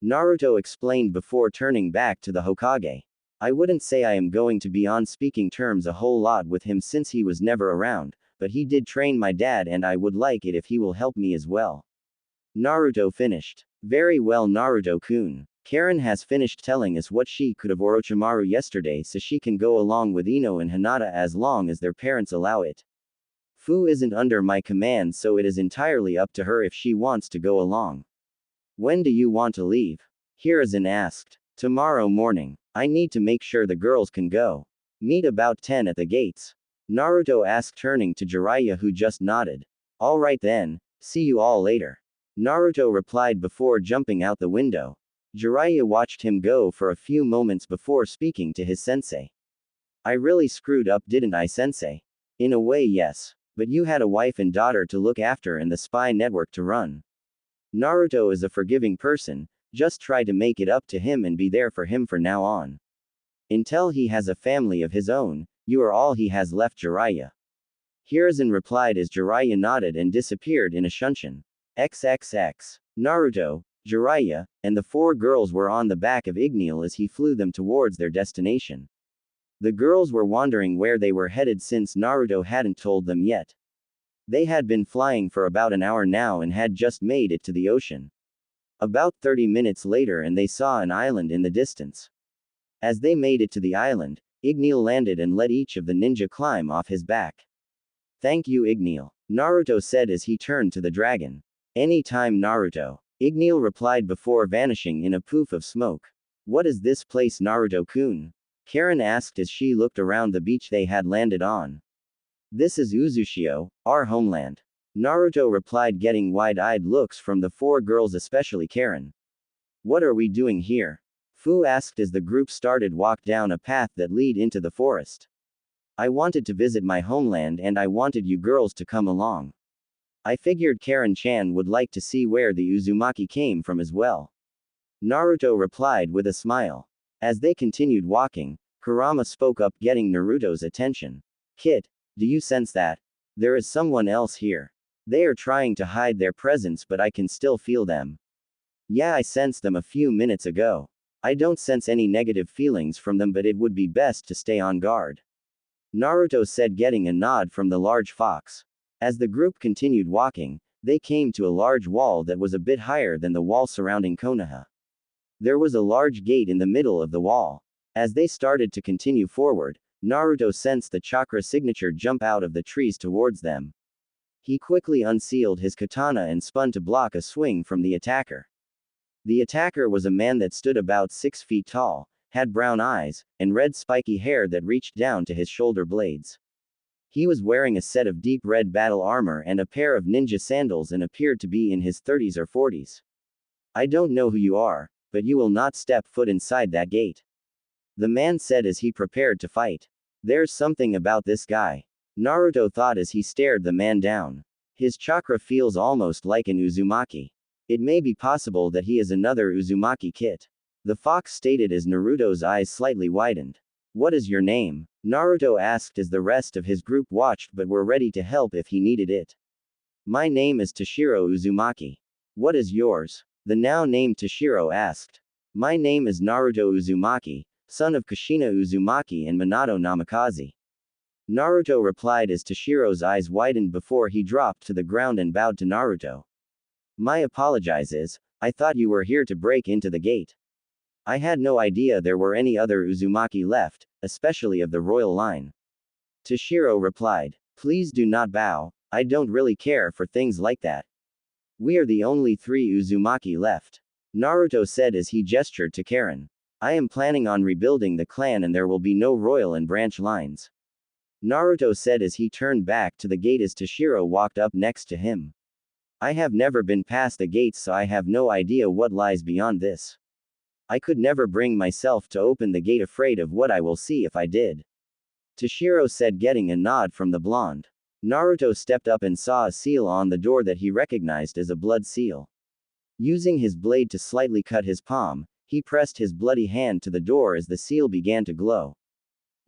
Naruto explained before turning back to the Hokage. I wouldn't say I am going to be on speaking terms a whole lot with him since he was never around, but he did train my dad and I would like it if he will help me as well. Naruto finished. Very well, Naruto-kun. Karen has finished telling us what she could of Orochimaru yesterday, so she can go along with Ino and Hinata as long as their parents allow it. Fu isn't under my command, so it is entirely up to her if she wants to go along. When do you want to leave? Hiruzen asked. Tomorrow morning. I need to make sure the girls can go. Meet about 10 at the gates. Naruto asked, turning to Jiraiya, who just nodded. All right then, see you all later. Naruto replied before jumping out the window. Jiraiya watched him go for a few moments before speaking to his sensei. I really screwed up, didn't I, sensei? In a way, yes. But you had a wife and daughter to look after and the spy network to run. Naruto is a forgiving person, just try to make it up to him and be there for him from now on. Until he has a family of his own, you are all he has left, Jiraiya. Hiruzen replied as Jiraiya nodded and disappeared in a shunshin. XXX. Naruto, Jiraiya, and the 4 girls were on the back of Igneel as he flew them towards their destination. The girls were wondering where they were headed since Naruto hadn't told them yet. They had been flying for about an hour now and had just made it to the ocean. About 30 minutes later and they saw an island in the distance. As they made it to the island, Igneel landed and let each of the ninja climb off his back. Thank you, Igneel, Naruto said as he turned to the dragon. Any time, Naruto, Igneel replied before vanishing in a poof of smoke. What is this place, Naruto-kun? Karen asked as she looked around the beach they had landed on. This is Uzushio, our homeland. Naruto replied, getting wide-eyed looks from the 4 girls, especially Karen. What are we doing here? Fu asked as the group started walk down a path that lead into the forest. I wanted to visit my homeland and I wanted you girls to come along. I figured Karen-chan would like to see where the Uzumaki came from as well. Naruto replied with a smile. As they continued walking, Kurama spoke up, getting Naruto's attention. Kid, do you sense that? There is someone else here. They are trying to hide their presence, but I can still feel them. Yeah, I sensed them a few minutes ago. I don't sense any negative feelings from them, but it would be best to stay on guard. Naruto said, getting a nod from the large fox. As the group continued walking, they came to a large wall that was a bit higher than the wall surrounding Konoha. There was a large gate in the middle of the wall. As they started to continue forward, Naruto sensed the chakra signature jump out of the trees towards them. He quickly unsealed his katana and spun to block a swing from the attacker. The attacker was a man that stood about 6 feet tall, had brown eyes, and red spiky hair that reached down to his shoulder blades. He was wearing a set of deep red battle armor and a pair of ninja sandals and appeared to be in his 30s or 40s. I don't know who you are, but you will not step foot inside that gate. The man said as he prepared to fight. There's something about this guy, Naruto thought as he stared the man down. His chakra feels almost like an Uzumaki. It may be possible that he is another Uzumaki kit. The fox stated as Naruto's eyes slightly widened. What is your name? Naruto asked as the rest of his group watched but were ready to help if he needed it. My name is Toshiro Uzumaki. What is yours? The now named Toshiro asked. My name is Naruto Uzumaki, son of Kushina Uzumaki and Minato Namikaze. Naruto replied as Toshiro's eyes widened before he dropped to the ground and bowed to Naruto. My apologizes, I thought you were here to break into the gate. I had no idea there were any other Uzumaki left, especially of the royal line. Toshiro replied. Please do not bow, I don't really care for things like that. We are the only 3 Uzumaki left. Naruto said as he gestured to Karen. I am planning on rebuilding the clan and there will be no royal and branch lines. Naruto said as he turned back to the gate as Toshiro walked up next to him. I have never been past the gates, so I have no idea what lies beyond this. I could never bring myself to open the gate, afraid of what I will see if I did. Toshiro said, getting a nod from the blonde. Naruto stepped up and saw a seal on the door that he recognized as a blood seal. Using his blade to slightly cut his palm, he pressed his bloody hand to the door as the seal began to glow.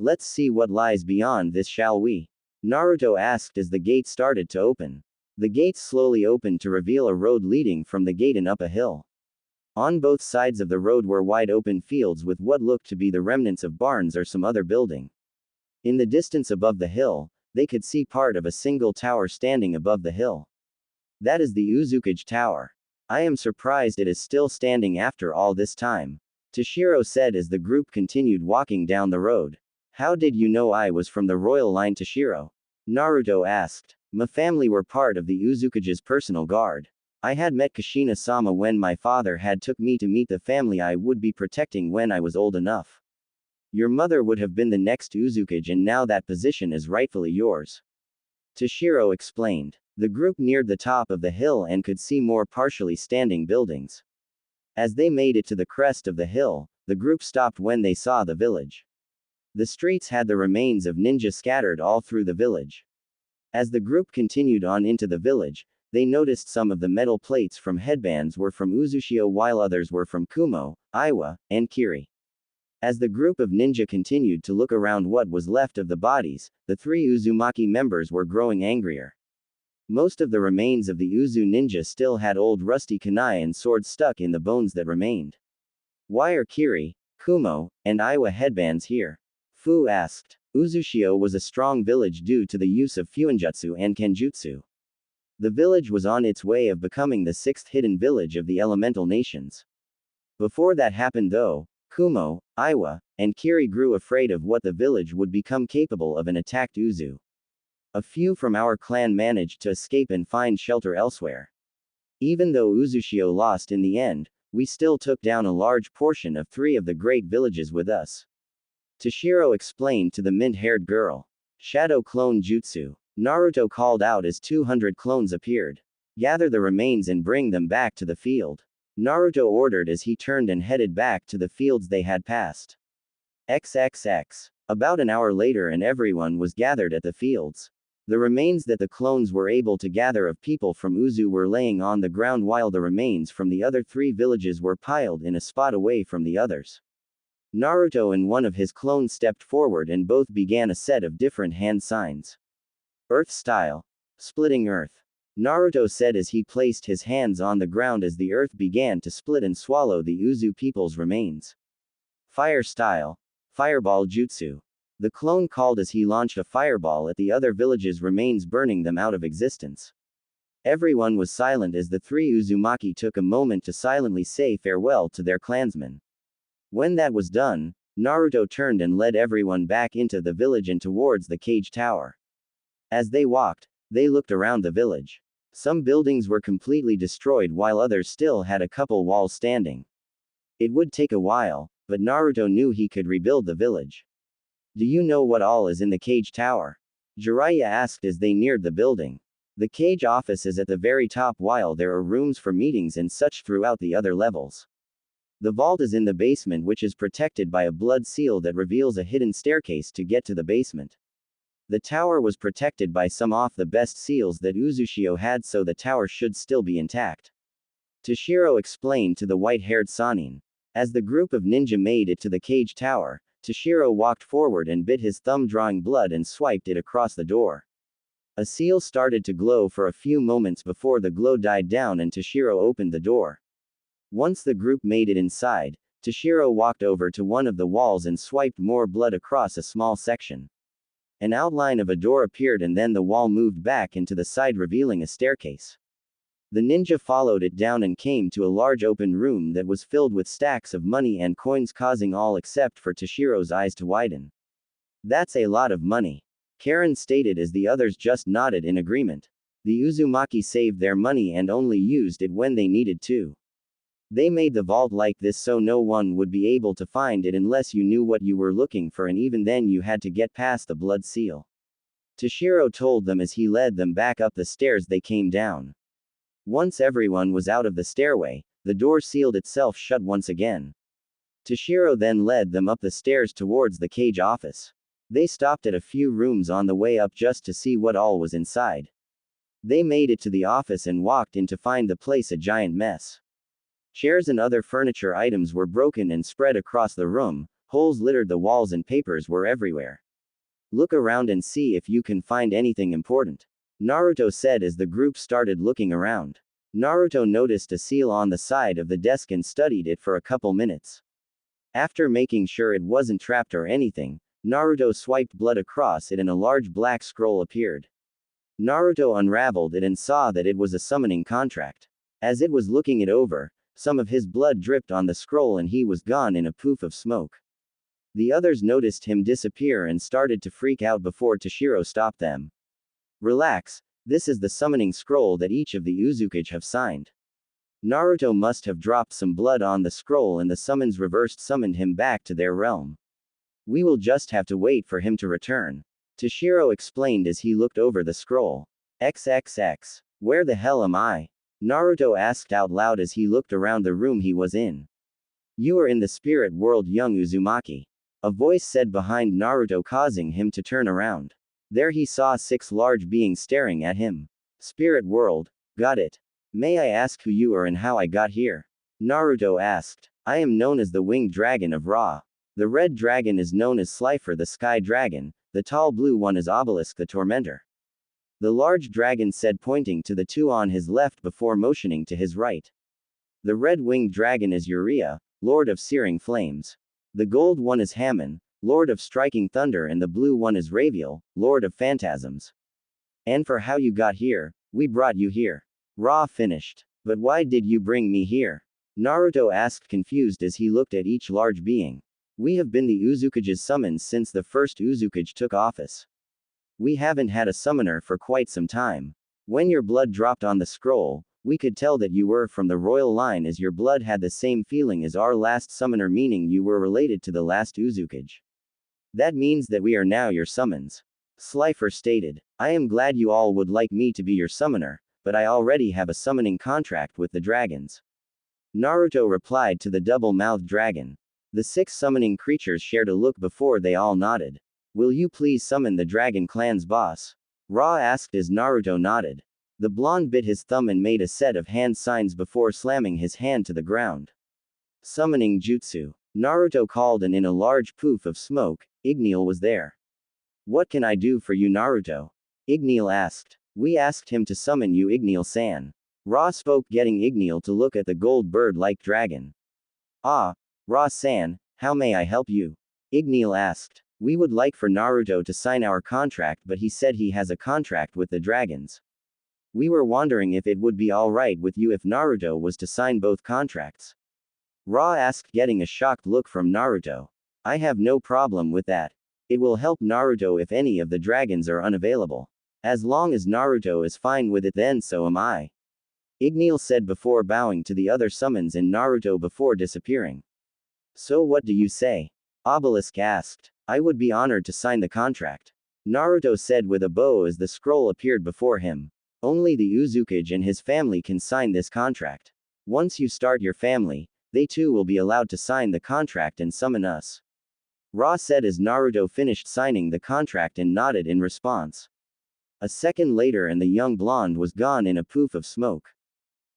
Let's see what lies beyond this, shall we? Naruto asked as the gate started to open. The gates slowly opened to reveal a road leading from the gate and up a hill. On both sides of the road were wide open fields with what looked to be the remnants of barns or some other building. In the distance above the hill, they could see part of a single tower standing above the hill. That is the Uzukage Tower. I am surprised it is still standing after all this time, Toshiro said as the group continued walking down the road. How did you know I was from the royal line, Toshiro? Naruto asked. My family were part of the Uzukage's personal guard. I had met Kushina-sama when my father had took me to meet the family I would be protecting when I was old enough. Your mother would have been the next Uzukage and now that position is rightfully yours. Toshiro explained. The group neared the top of the hill and could see more partially standing buildings. As they made it to the crest of the hill, the group stopped when they saw the village. The streets had the remains of ninja scattered all through the village. As the group continued on into the village, they noticed some of the metal plates from headbands were from Uzushio while others were from Kumo, Iwa, and Kiri. As the group of ninja continued to look around what was left of the bodies, the 3 Uzumaki members were growing angrier. Most of the remains of the Uzu ninja still had old rusty kunai and swords stuck in the bones that remained. Why are Kiri, Kumo, and Iwa headbands here? Fu asked. Uzushio was a strong village due to the use of fuinjutsu and kenjutsu. The village was on its way of becoming the 6th hidden village of the elemental nations. Before that happened though, Kumo, Iwa, and Kiri grew afraid of what the village would become capable of and attacked Uzu. A few from our clan managed to escape and find shelter elsewhere. Even though Uzushio lost in the end, we still took down a large portion of 3 of the great villages with us. Toshiro explained to the mint-haired girl. Shadow clone jutsu. Naruto called out as 200 clones appeared. Gather the remains and bring them back to the field. Naruto ordered as he turned and headed back to the fields they had passed. XXX. About an hour later and everyone was gathered at the fields. The remains that the clones were able to gather of people from Uzu were laying on the ground while the remains from the other 3 villages were piled in a spot away from the others. Naruto and one of his clones stepped forward and both began a set of different hand signs. Earth style. Splitting earth. Naruto said as he placed his hands on the ground as the earth began to split and swallow the Uzu people's remains. Fire style. Fireball jutsu. The clone called as he launched a fireball at the other village's remains, burning them out of existence. Everyone was silent as the 3 Uzumaki took a moment to silently say farewell to their clansmen. When that was done, Naruto turned and led everyone back into the village and towards the cage tower. As they walked, they looked around the village. Some buildings were completely destroyed while others still had a couple walls standing. It would take a while, but Naruto knew he could rebuild the village. Do you know what all is in the cage tower? Jiraiya asked as they neared the building. The cage office is at the very top while there are rooms for meetings and such throughout the other levels. The vault is in the basement which is protected by a blood seal that reveals a hidden staircase to get to the basement. The tower was protected by some of the best seals that Uzushio had, so the tower should still be intact. Toshiro explained to the white-haired Sanin. As the group of ninja made it to the cage tower, Toshiro walked forward and bit his thumb, drawing blood, and swiped it across the door. A seal started to glow for a few moments before the glow died down and Toshiro opened the door. Once the group made it inside, Toshiro walked over to one of the walls and swiped more blood across a small section. An outline of a door appeared and then the wall moved back into the side, revealing a staircase. The ninja followed it down and came to a large open room that was filled with stacks of money and coins, causing all except for Toshiro's eyes to widen. That's a lot of money. Karen stated as the others just nodded in agreement. The Uzumaki saved their money and only used it when they needed to. They made the vault like this so no one would be able to find it unless you knew what you were looking for, and even then you had to get past the blood seal. Toshiro told them as he led them back up the stairs they came down. Once everyone was out of the stairway, the door sealed itself shut once again. Toshiro then led them up the stairs towards the cage office. They stopped at a few rooms on the way up just to see what all was inside. They made it to the office and walked in to find the place a giant mess. Chairs and other furniture items were broken and spread across the room, holes littered the walls and papers were everywhere. Look around and see if you can find anything important, Naruto said as the group started looking around. Naruto noticed a seal on the side of the desk and studied it for a couple minutes. After making sure it wasn't trapped or anything, Naruto swiped blood across it and a large black scroll appeared. Naruto unraveled it and saw that it was a summoning contract. As it was looking it over, some of his blood dripped on the scroll and he was gone in a poof of smoke. The others noticed him disappear and started to freak out before Toshiro stopped them. Relax, this is the summoning scroll that each of the Uzukage have signed. Naruto must have dropped some blood on the scroll and the summons reversed summoned him back to their realm. We will just have to wait for him to return. Toshiro explained as he looked over the scroll. XXX. Where the hell am I? Naruto asked out loud as he looked around the room he was in. You are in the spirit world, young Uzumaki. A voice said behind Naruto, causing him to turn around. There he saw 6 large beings staring at him. Spirit world. Got it. May I ask who you are and how I got here? Naruto asked. I am known as the winged dragon of Ra. The red dragon is known as Slifer the sky dragon, the tall blue one is Obelisk the tormentor. The large dragon said, pointing to the 2 on his left before motioning to his right. The red-winged dragon is Uriah, lord of searing flames. The gold one is Hammon, lord of striking thunder, and the blue one is Raviel, lord of phantasms. And for how you got here, we brought you here. Ra finished. But why did you bring me here? Naruto asked, confused as he looked at each large being. We have been the Uzukage's summons since the first Uzukage took office. We haven't had a summoner for quite some time. When your blood dropped on the scroll, we could tell that you were from the royal line as your blood had the same feeling as our last summoner, meaning you were related to the last Uzukage. That means that we are now your summons. Slifer stated. I am glad you all would like me to be your summoner, but I already have a summoning contract with the dragons. Naruto replied to the double-mouthed dragon. The 6 summoning creatures shared a look before they all nodded. Will you please summon the Dragon Clan's boss? Ra asked as Naruto nodded. The blonde bit his thumb and made a set of hand signs before slamming his hand to the ground. Summoning Jutsu. Naruto called, and in a large poof of smoke, Igneel was there. What can I do for you, Naruto? Igneel asked. We asked him to summon you, Igneel-san. Ra spoke, getting Igneel to look at the gold bird-like dragon. Ah, Ra-san, how may I help you? Igneel asked. We would like for Naruto to sign our contract, but he said he has a contract with the dragons. We were wondering if it would be alright with you if Naruto was to sign both contracts. Ra asked, getting a shocked look from Naruto. I have no problem with that. It will help Naruto if any of the dragons are unavailable. As long as Naruto is fine with it, then so am I. Igneel said before bowing to the other summons and Naruto before disappearing. So what do you say? Obelisk asked. I would be honored to sign the contract. Naruto said with a bow as the scroll appeared before him. Only the Uzukage and his family can sign this contract. Once you start your family, they too will be allowed to sign the contract and summon us. Ra said as Naruto finished signing the contract and nodded in response. A second later and the young blonde was gone in a poof of smoke.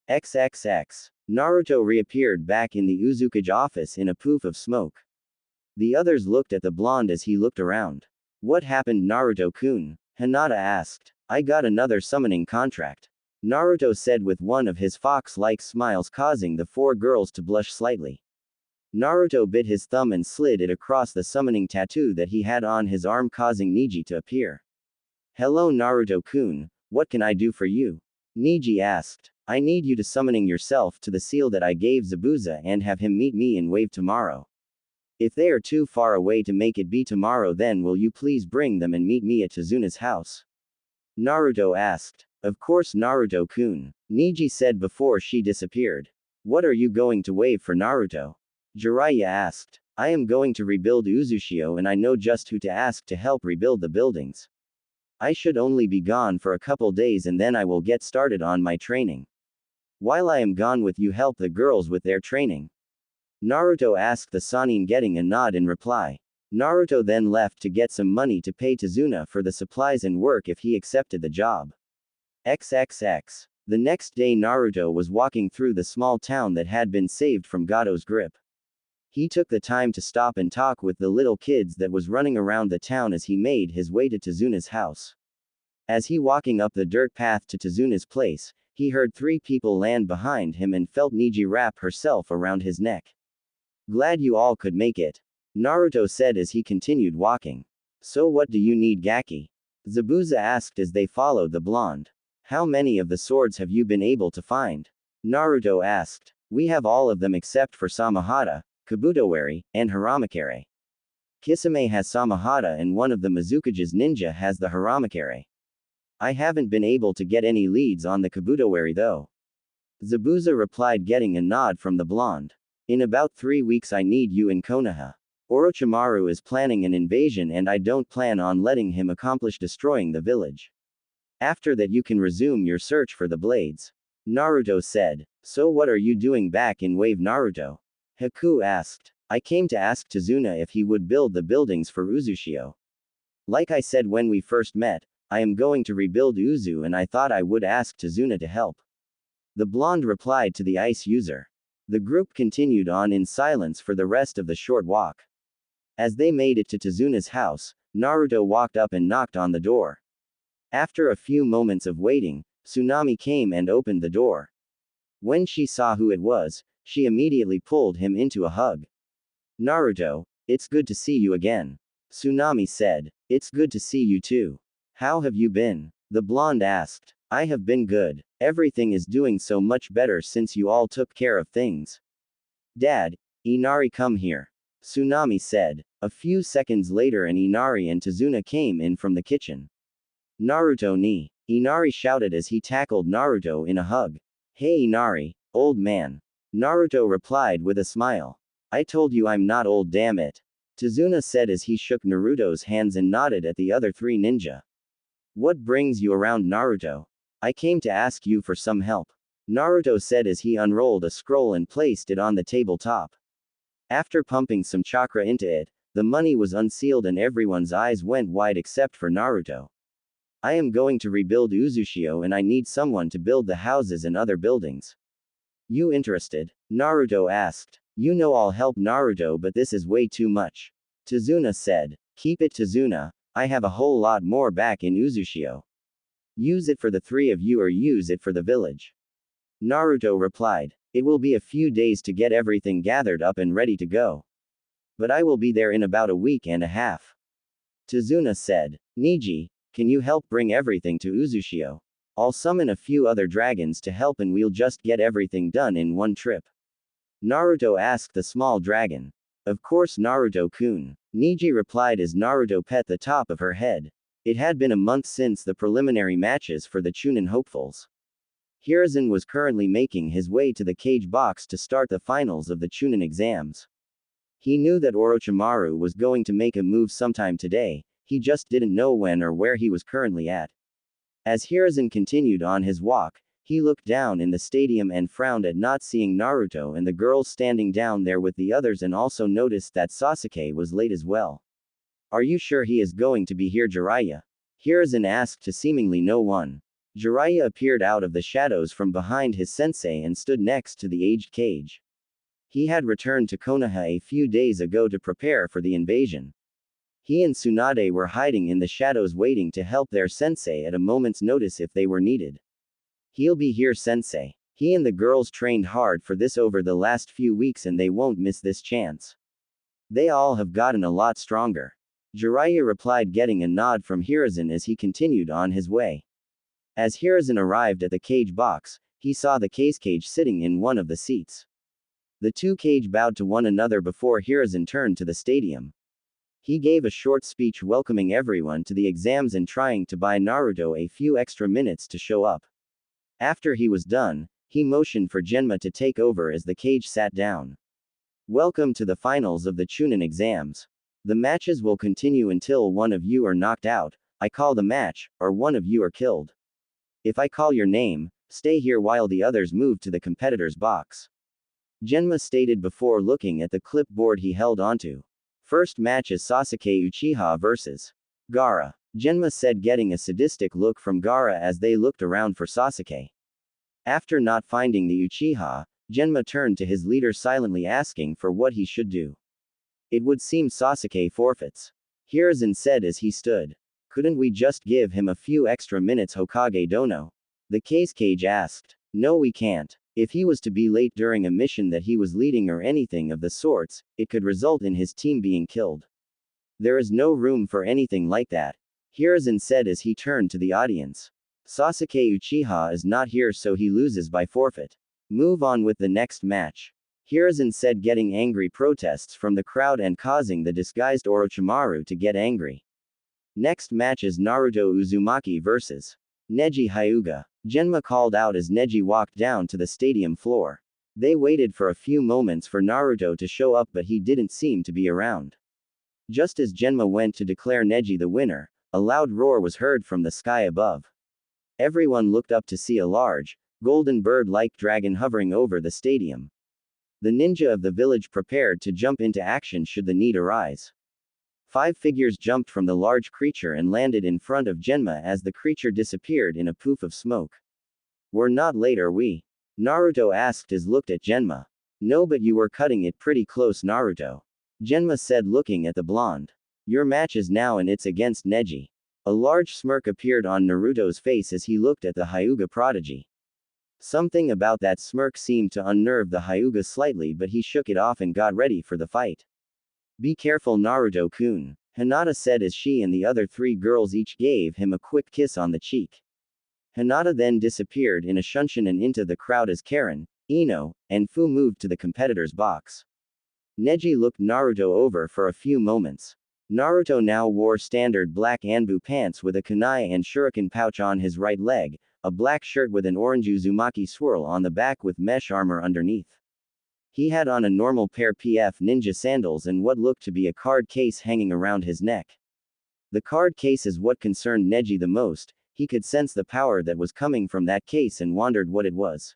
XXX. Naruto reappeared back in the Uzukage office in a poof of smoke. The others looked at the blonde as he looked around. What happened, Naruto-kun? Hinata asked. I got another summoning contract. Naruto said with one of his fox-like smiles, causing the 4 girls to blush slightly. Naruto bit his thumb and slid it across the summoning tattoo that he had on his arm, causing Neji to appear. Hello Naruto-kun, what can I do for you? Neji asked. I need you to summoning yourself to the seal that I gave Zabuza and have him meet me in Wave tomorrow. If they are too far away to make it be tomorrow, then will you please bring them and meet me at Tazuna's house? Naruto asked. Of course Naruto-kun, Neji said before she disappeared. What are you going to wave for, Naruto? Jiraiya asked. I am going to rebuild Uzushio and I know just who to ask to help rebuild the buildings. I should only be gone for a couple days and then I will get started on my training. While I am gone, with you help the girls with their training? Naruto asked the Sannin, getting a nod in reply. Naruto then left to get some money to pay Tazuna for the supplies and work if he accepted the job. XXX. The next day Naruto was walking through the small town that had been saved from Gato's grip. He took the time to stop and talk with the little kids that was running around the town as he made his way to Tazuna's house. As he walking up the dirt path to Tazuna's place, He heard three people land behind him and felt Niji wrap herself around his neck. Glad you all could make it, Naruto said as he continued walking. So what do you need, Gaki? Zabuza asked as they followed the blonde. How many of the swords have you been able to find? Naruto asked. We have all of them except for Samahata, Kabutowari, and Haramakare. Kisame has Samahata and one of the Mizukage's ninja has the Haramakare. I haven't been able to get any leads on the Kabutowari though. Zabuza replied, getting a nod from the blonde. In about 3 weeks I need you in Konoha. Orochimaru is planning an invasion and I don't plan on letting him accomplish destroying the village. After that you can resume your search for the blades. Naruto said. So what are you doing back in Wave, Naruto? Haku asked. I came to ask Tazuna if he would build the buildings for Uzushio. Like I said when we first met, I am going to rebuild Uzu and I thought I would ask Tazuna to help. The blonde replied to the ice user. The group continued on in silence for the rest of the short walk. As they made it to Tazuna's house, Naruto walked up and knocked on the door. After a few moments of waiting, Tsunami came and opened the door. When she saw who it was, she immediately pulled him into a hug. Naruto, it's good to see you again. Tsunami said. It's good to see you too. How have you been? The blonde asked. I have been good. Everything is doing so much better since you all took care of things. Dad, Inari, come here. Tsunami said. A few seconds later and Inari and Tazuna came in from the kitchen. Naruto ni. Inari shouted as he tackled Naruto in a hug. Hey Inari, old man. Naruto replied with a smile. I told you I'm not old, damn it. Tazuna said as he shook Naruto's hands and nodded at the other three ninja. What brings you around, Naruto? I came to ask you for some help. Naruto said as he unrolled a scroll and placed it on the tabletop. After pumping some chakra into it, the money was unsealed and everyone's eyes went wide except for Naruto. I am going to rebuild Uzushio and I need someone to build the houses and other buildings. You interested? Naruto asked. You know I'll help Naruto, but this is way too much. Tazuna said. Keep it, Tazuna. I have a whole lot more back in Uzushio. Use it for the three of you or use it for the village. Naruto replied. It will be a few days to get everything gathered up and ready to go. But I will be there in about a week and a half. Tazuna said. Niji, can you help bring everything to Uzushio? I'll summon a few other dragons to help and we'll just get everything done in one trip. Naruto asked the small dragon. Of course, Naruto-kun. Niji replied as Naruto pet the top of her head. It had been a month since the preliminary matches for the Chunin hopefuls. Hiruzen was currently making his way to the cage box to start the finals of the Chunin exams. He knew that Orochimaru was going to make a move sometime today, he just didn't know when or where he was currently at. As Hiruzen continued on his walk, he looked down in the stadium and frowned at not seeing Naruto and the girls standing down there with the others, and also noticed that Sasuke was late as well. Are you sure he is going to be here, Jiraiya? Hiruzen asked to seemingly no one. Jiraiya appeared out of the shadows from behind his sensei and stood next to the aged cage. He had returned to Konoha a few days ago to prepare for the invasion. He and Tsunade were hiding in the shadows waiting to help their sensei at a moment's notice if they were needed. He'll be here, sensei. He and the girls trained hard for this over the last few weeks and they won't miss this chance. They all have gotten a lot stronger. Jiraiya replied, getting a nod from Hiruzen as he continued on his way. As Hiruzen arrived at the cage box, he saw the cage sitting in one of the seats. The two cage bowed to one another before Hiruzen turned to the stadium. He gave a short speech welcoming everyone to the exams and trying to buy Naruto a few extra minutes to show up. After he was done, he motioned for Genma to take over as the cage sat down. Welcome to the finals of the Chunin exams. The matches will continue until one of you are knocked out. I call the match, or one of you are killed. If I call your name, stay here while the others move to the competitor's box. Genma stated before looking at the clipboard he held onto. First match is Sasuke Uchiha vs. Gaara. Genma said, getting a sadistic look from Gaara as they looked around for Sasuke. After not finding the Uchiha, Genma turned to his leader silently asking for what he should do. It would seem Sasuke forfeits. Hiruzen said as he stood. Couldn't we just give him a few extra minutes, Hokage Dono? The case cage asked. No, we can't. If he was to be late during a mission that he was leading or anything of the sorts, it could result in his team being killed. There is no room for anything like that, Hiruzen said as he turned to the audience. Sasuke Uchiha is not here, so he loses by forfeit. Move on with the next match. Hiruzen said, getting angry protests from the crowd and causing the disguised Orochimaru to get angry. Next match is Naruto Uzumaki vs. Neji Hyuga. Genma called out as Neji walked down to the stadium floor. They waited for a few moments for Naruto to show up, but he didn't seem to be around. Just as Genma went to declare Neji the winner, a loud roar was heard from the sky above. Everyone looked up to see a large, golden bird-like dragon hovering over the stadium. The ninja of the village prepared to jump into action should the need arise. 5 figures jumped from the large creature and landed in front of Genma as the creature disappeared in a poof of smoke. We're not late, are we? Naruto asked as looked at Genma. No, but you were cutting it pretty close, Naruto. Genma said, looking at the blonde. Your match is now and it's against Neji. A large smirk appeared on Naruto's face as he looked at the Hyuga prodigy. Something about that smirk seemed to unnerve the Hyuga slightly, but he shook it off and got ready for the fight. Be careful, Naruto-kun, Hinata said as she and the other 3 girls each gave him a quick kiss on the cheek. Hinata then disappeared in a shunshin and into the crowd as Karen, Ino, and Fu moved to the competitor's box. Neji looked Naruto over for a few moments. Naruto now wore standard black Anbu pants with a kunai and shuriken pouch on his right leg, a black shirt with an orange Uzumaki swirl on the back with mesh armor underneath. He had on a normal pair PF ninja sandals and what looked to be a card case hanging around his neck. The card case is what concerned Neji the most. He could sense the power that was coming from that case and wondered what it was.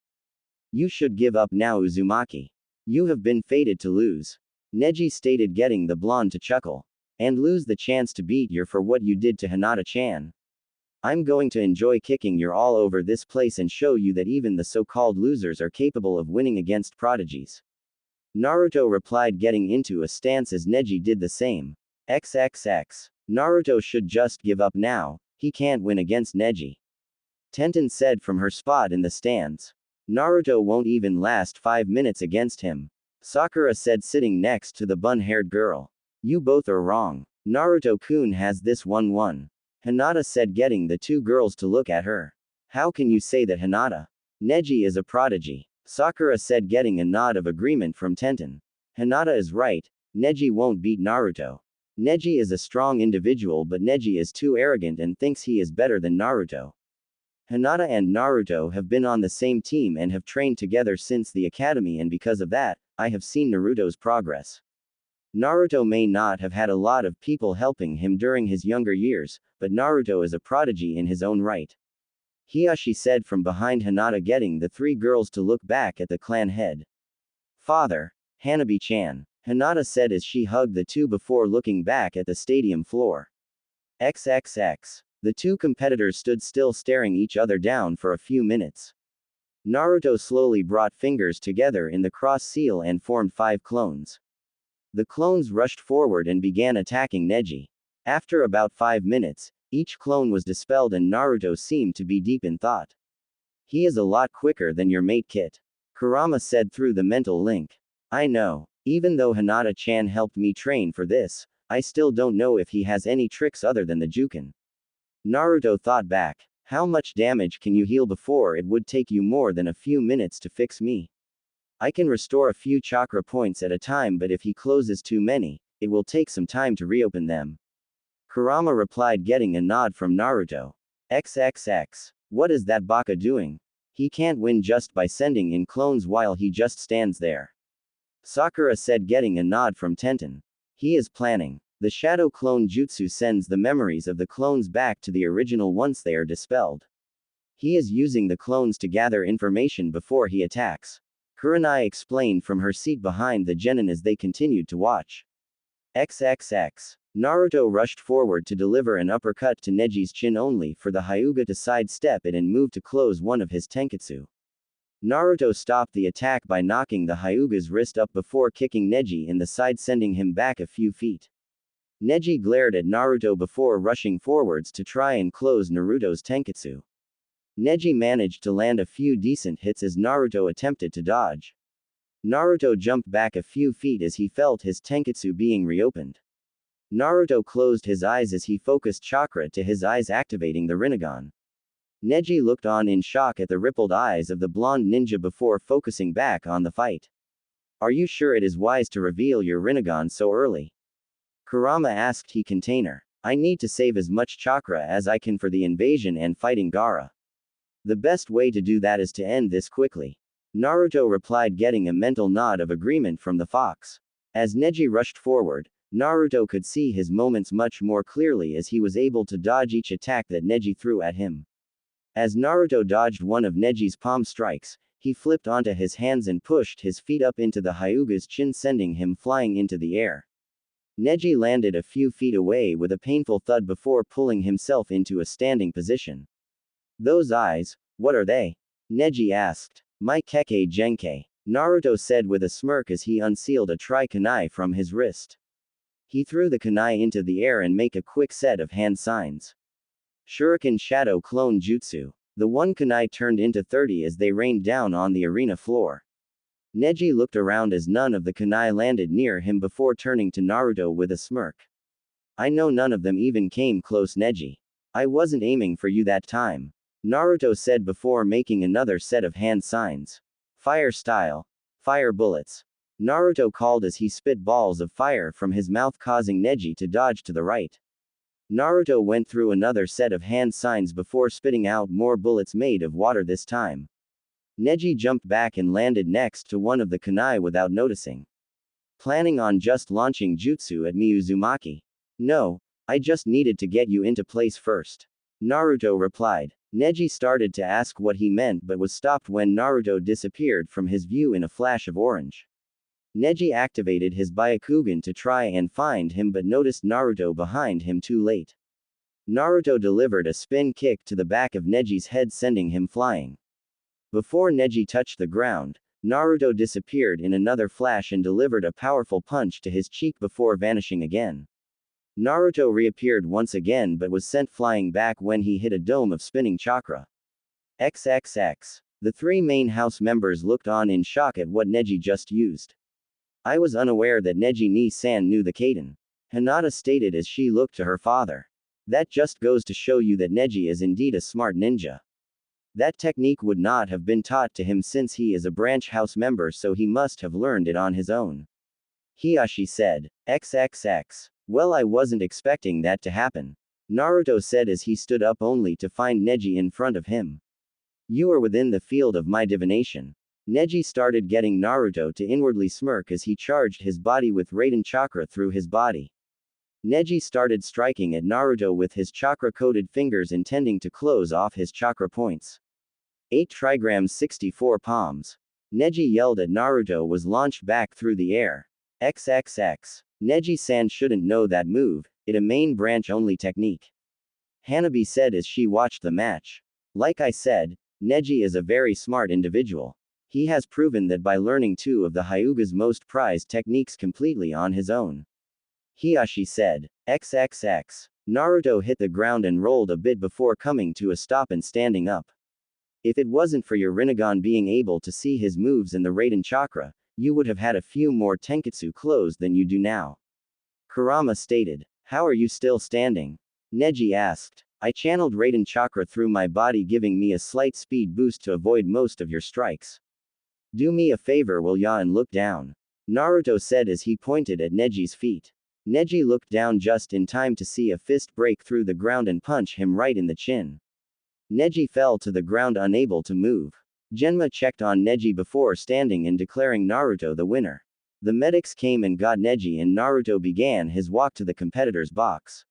You should give up now, Uzumaki. You have been fated to lose. Neji stated, getting the blonde to chuckle. And lose the chance to beat you for what you did to Hinata-chan. I'm going to enjoy kicking you all over this place and show you that even the so-called losers are capable of winning against prodigies. Naruto replied, getting into a stance as Neji did the same. XXX. Naruto should just give up now, he can't win against Neji. Tenten said from her spot in the stands. Naruto won't even last 5 minutes against him. Sakura said, sitting next to the bun-haired girl. You both are wrong. Naruto-kun has this 1-1. Hinata said, getting the 2 girls to look at her. How can you say that, Hinata? Neji is a prodigy. Sakura said, getting a nod of agreement from Tenten. Hinata is right. Neji won't beat Naruto. Neji is a strong individual, but Neji is too arrogant and thinks he is better than Naruto. Hinata and Naruto have been on the same team and have trained together since the academy, and because of that, I have seen Naruto's progress. Naruto may not have had a lot of people helping him during his younger years, but Naruto is a prodigy in his own right. Hiyashi said from behind Hinata, getting the 3 girls to look back at the clan head. Father, Hanabi-chan, Hinata said as she hugged the 2 before looking back at the stadium floor. XXX. The 2 competitors stood still, staring each other down for a few minutes. Naruto slowly brought fingers together in the cross seal and formed 5 clones. The clones rushed forward and began attacking Neji. After about 5 minutes, each clone was dispelled and Naruto seemed to be deep in thought. He is a lot quicker than your mate Kit. Kurama said through the mental link. I know. Even though Hinata-chan helped me train for this, I still don't know if he has any tricks other than the Juken. Naruto thought back. How much damage can you heal before it would take you more than a few minutes to fix me? I can restore a few chakra points at a time, but if he closes too many, it will take some time to reopen them. Kurama replied, getting a nod from Naruto. XXX. What is that baka doing? He can't win just by sending in clones while he just stands there. Sakura said, getting a nod from Tenten. He is planning. The shadow clone jutsu sends the memories of the clones back to the original once they are dispelled. He is using the clones to gather information before he attacks. Kurenai explained from her seat behind the genin as they continued to watch. XXX. Naruto rushed forward to deliver an uppercut to Neji's chin, only for the Hyuga to sidestep it and move to close one of his tenketsu. Naruto stopped the attack by knocking the Hyuga's wrist up before kicking Neji in the side, sending him back a few feet. Neji glared at Naruto before rushing forwards to try and close Naruto's tenketsu. Neji managed to land a few decent hits as Naruto attempted to dodge. Naruto jumped back a few feet as he felt his tenketsu being reopened. Naruto closed his eyes as he focused chakra to his eyes, activating the Rinnegan. Neji looked on in shock at the rippled eyes of the blonde ninja before focusing back on the fight. Are you sure it is wise to reveal your Rinnegan so early? Kurama asked he container. I need to save as much chakra as I can for the invasion and fighting Gaara. The best way to do that is to end this quickly. Naruto replied, getting a mental nod of agreement from the fox. As Neji rushed forward, Naruto could see his moments much more clearly as he was able to dodge each attack that Neji threw at him. As Naruto dodged one of Neji's palm strikes, he flipped onto his hands and pushed his feet up into the Hyuga's chin, sending him flying into the air. Neji landed a few feet away with a painful thud before pulling himself into a standing position. Those eyes, what are they? Neji asked. My Kekkei Genkai, Naruto said with a smirk as he unsealed a tri-kunai from his wrist. He threw the kunai into the air and made a quick set of hand signs. Shuriken Shadow Clone Jutsu. The one kunai turned into 30 as they rained down on the arena floor. Neji looked around as none of the kunai landed near him before turning to Naruto with a smirk. I know none of them even came close, Neji. I wasn't aiming for you that time, Naruto said before making another set of hand signs. Fire style. Fire bullets. Naruto called as he spit balls of fire from his mouth, causing Neji to dodge to the right. Naruto went through another set of hand signs before spitting out more bullets made of water this time. Neji jumped back and landed next to one of the kunai without noticing. Planning on just launching jutsu at me, Uzumaki? No, I just needed to get you into place first, Naruto replied. Neji started to ask what he meant but was stopped when Naruto disappeared from his view in a flash of orange. Neji activated his Byakugan to try and find him but noticed Naruto behind him too late. Naruto delivered a spin kick to the back of Neji's head, sending him flying. Before Neji touched the ground, Naruto disappeared in another flash and delivered a powerful punch to his cheek before vanishing again. Naruto reappeared once again but was sent flying back when he hit a dome of spinning chakra. XXX. The three main house members looked on in shock at what Neji just used. I was unaware that Neji ni-san knew the Kaden, Hinata stated as she looked to her father. That just goes to show you that Neji is indeed a smart ninja. That technique would not have been taught to him since he is a branch house member, so he must have learned it on his own. Hiyashi said. XXX. Well, I wasn't expecting that to happen, Naruto said as he stood up only to find Neji in front of him. You are within the field of my divination. Neji started getting Naruto to inwardly smirk as he charged his body with Raiden chakra through his body. Neji started striking at Naruto with his chakra-coated fingers, intending to close off his chakra points. 8 trigrams 64 palms. Neji yelled at Naruto was launched back through the air. XXX. Neji-san shouldn't know that move, it a main branch only technique, Hanabi said as she watched the match. Like I said, Neji is a very smart individual. He has proven that by learning 2 of the Hyuga's most prized techniques completely on his own. Hiyashi said. XXX. Naruto hit the ground and rolled a bit before coming to a stop and standing up. If it wasn't for your Rinnegan being able to see his moves and the Raiden chakra, you would have had a few more tenketsu closed than you do now, Kurama stated. How are you still standing? Neji asked. I channeled Raiden chakra through my body, giving me a slight speed boost to avoid most of your strikes. Do me a favor, will ya, and look down, Naruto said as he pointed at Neji's feet. Neji looked down just in time to see a fist break through the ground and punch him right in the chin. Neji fell to the ground unable to move. Genma checked on Neji before standing and declaring Naruto the winner. The medics came and got Neji and Naruto began his walk to the competitor's box.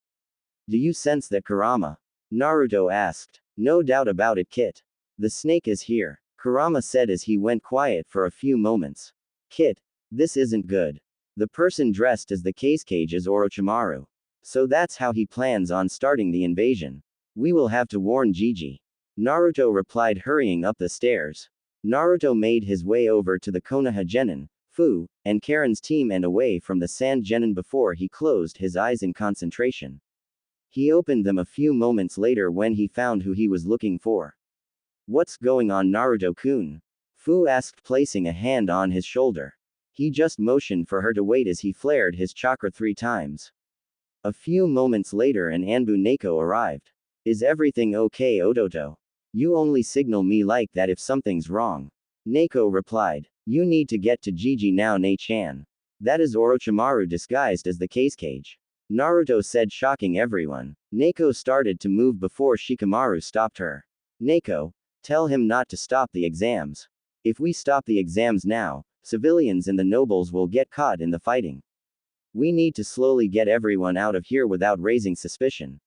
Do you sense that, Kurama? Naruto asked. No doubt about it, Kit. The snake is here, Kurama said as he went quiet for a few moments. Kit, this isn't good. The person dressed as the Cage is Orochimaru. So that's how he plans on starting the invasion. We will have to warn Gigi, Naruto replied, hurrying up the stairs. Naruto made his way over to the Konoha Genin, Fu, and Karen's team and away from the Sand Genin before he closed his eyes in concentration. He opened them a few moments later when he found who he was looking for. What's going on, Naruto-kun? Fu asked, placing a hand on his shoulder. He just motioned for her to wait as he flared his chakra 3 times. A few moments later, an Anbu Neko arrived. Is everything okay, Ototo? You only signal me like that if something's wrong. Neko replied. You need to get to Gigi now, Ne-chan. That is Orochimaru disguised as the cage. Naruto said, shocking everyone. Neko started to move before Shikamaru stopped her. Neko, tell him not to stop the exams. If we stop the exams now, civilians and the nobles will get caught in the fighting. We need to slowly get everyone out of here without raising suspicion.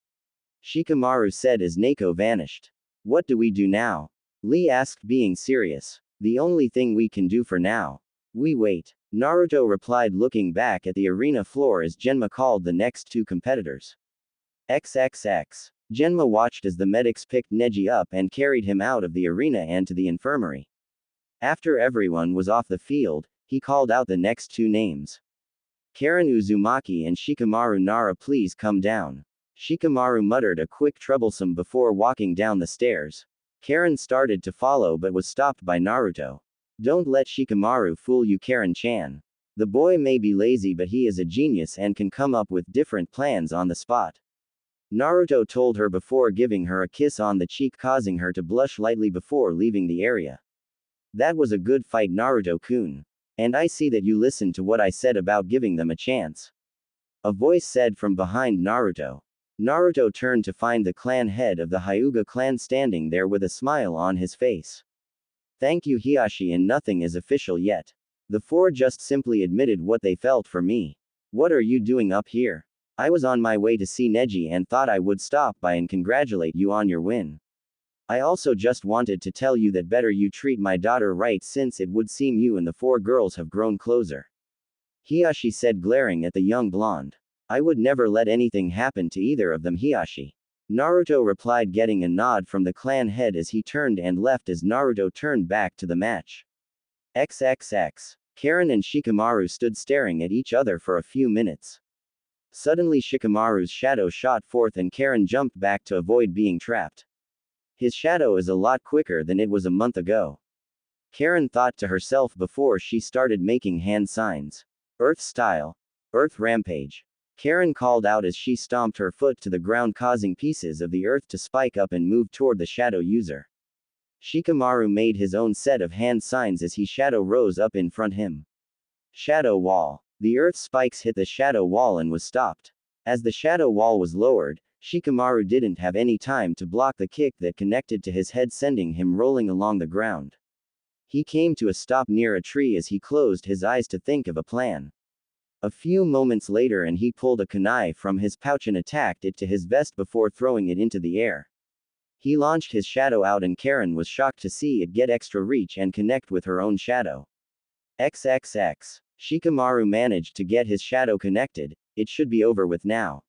Shikamaru said as Neko vanished. What do we do now? Lee asked, being serious. The only thing we can do for now. We wait. Naruto replied, looking back at the arena floor as Genma called the next 2 competitors. XXX. Genma watched as the medics picked Neji up and carried him out of the arena and to the infirmary. After everyone was off the field, he called out the next 2 names. Karen Uzumaki and Shikamaru. Nara, please come down. Shikamaru muttered a quick troublesome before walking down the stairs. Karen started to follow but was stopped by Naruto. Don't let Shikamaru fool you, Karen-chan. The boy may be lazy but he is a genius and can come up with different plans on the spot. Naruto told her before giving her a kiss on the cheek, causing her to blush lightly before leaving the area. That was a good fight, Naruto-kun. And I see that you listened to what I said about giving them a chance. A voice said from behind Naruto. Naruto turned to find the clan head of the Hyuga clan standing there with a smile on his face. Thank you, Hiashi, and nothing is official yet. The 4 just simply admitted what they felt for me. What are you doing up here? I was on my way to see Neji and thought I would stop by and congratulate you on your win. I also just wanted to tell you that better you treat my daughter right, since it would seem you and the 4 girls have grown closer. Hiashi said, glaring at the young blonde. I would never let anything happen to either of them, Hiashi. Naruto replied, getting a nod from the clan head as he turned and left as Naruto turned back to the match. XXX. Karen and Shikamaru stood staring at each other for a few minutes. Suddenly Shikamaru's shadow shot forth and Karen jumped back to avoid being trapped. His shadow is a lot quicker than it was a month ago. Karen thought to herself before she started making hand signs. Earth style. Earth rampage. Karen called out as she stomped her foot to the ground, causing pieces of the earth to spike up and move toward the shadow user. Shikamaru made his own set of hand signs as he shadow rose up in front him. Shadow wall. The earth spikes hit the shadow wall and was stopped. As the shadow wall was lowered, Shikamaru didn't have any time to block the kick that connected to his head, sending him rolling along the ground. He came to a stop near a tree as he closed his eyes to think of a plan. A few moments later and he pulled a kunai from his pouch and attacked it to his vest before throwing it into the air. He launched his shadow out and Karen was shocked to see it get extra reach and connect with her own shadow. XXX. Shikamaru managed to get his shadow connected. It should be over with now.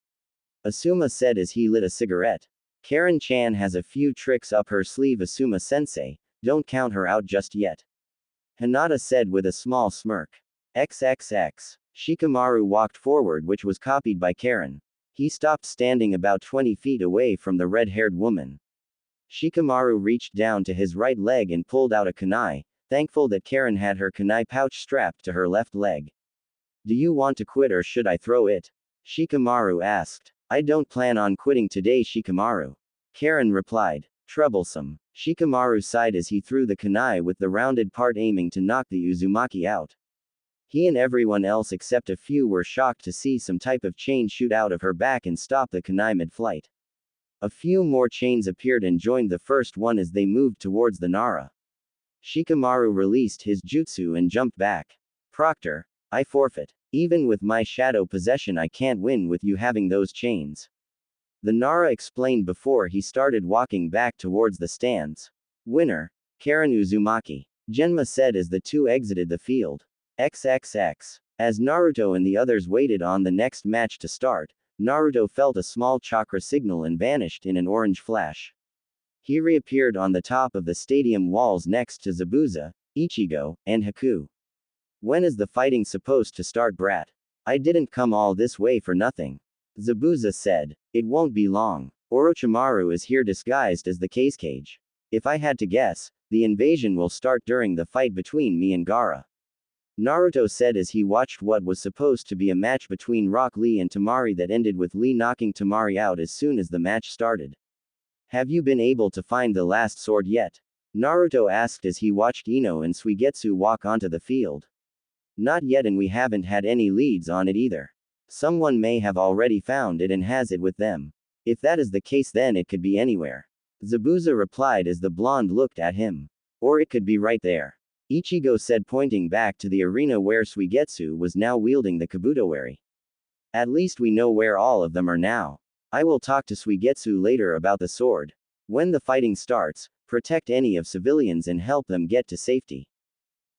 Asuma said as he lit a cigarette. Karen-chan has a few tricks up her sleeve, Asuma-sensei, don't count her out just yet. Hinata said with a small smirk. XXX. Shikamaru walked forward, which was copied by Karen. He stopped standing about 20 feet away from the red-haired woman. Shikamaru reached down to his right leg and pulled out a kunai, thankful that Karen had her kunai pouch strapped to her left leg. Do you want to quit or should I throw it? Shikamaru asked. I don't plan on quitting today, Shikamaru. Karen replied. Troublesome. Shikamaru sighed as he threw the kunai with the rounded part, aiming to knock the Uzumaki out. He and everyone else except a few were shocked to see some type of chain shoot out of her back and stop the kunai mid-flight. A few more chains appeared and joined the first one as they moved towards the Nara. Shikamaru released his jutsu and jumped back. Proctor, I forfeit. Even with my shadow possession I can't win with you having those chains. The Nara explained before he started walking back towards the stands. Winner, Karen Uzumaki. Genma said as the 2 exited the field. XXX. As Naruto and the others waited on the next match to start, Naruto felt a small chakra signal and vanished in an orange flash. He reappeared on the top of the stadium walls next to Zabuza, Ichigo, and Haku. When is the fighting supposed to start, brat? I didn't come all this way for nothing. Zabuza said. It won't be long. Orochimaru is here disguised as the cage. If I had to guess, the invasion will start during the fight between me and Gaara. Naruto said as he watched what was supposed to be a match between Rock Lee and Temari that ended with Lee knocking Temari out as soon as the match started. Have you been able to find the last sword yet? Naruto asked as he watched Ino and Suigetsu walk onto the field. Not yet, and we haven't had any leads on it either. Someone may have already found it and has it with them. If that is the case, then it could be anywhere. Zabuza replied as the blonde looked at him. Or it could be right there. Ichigo said, pointing back to the arena where Suigetsu was now wielding the Kabutowari. At least we know where all of them are now. I will talk to Suigetsu later about the sword. When the fighting starts, protect any of civilians and help them get to safety.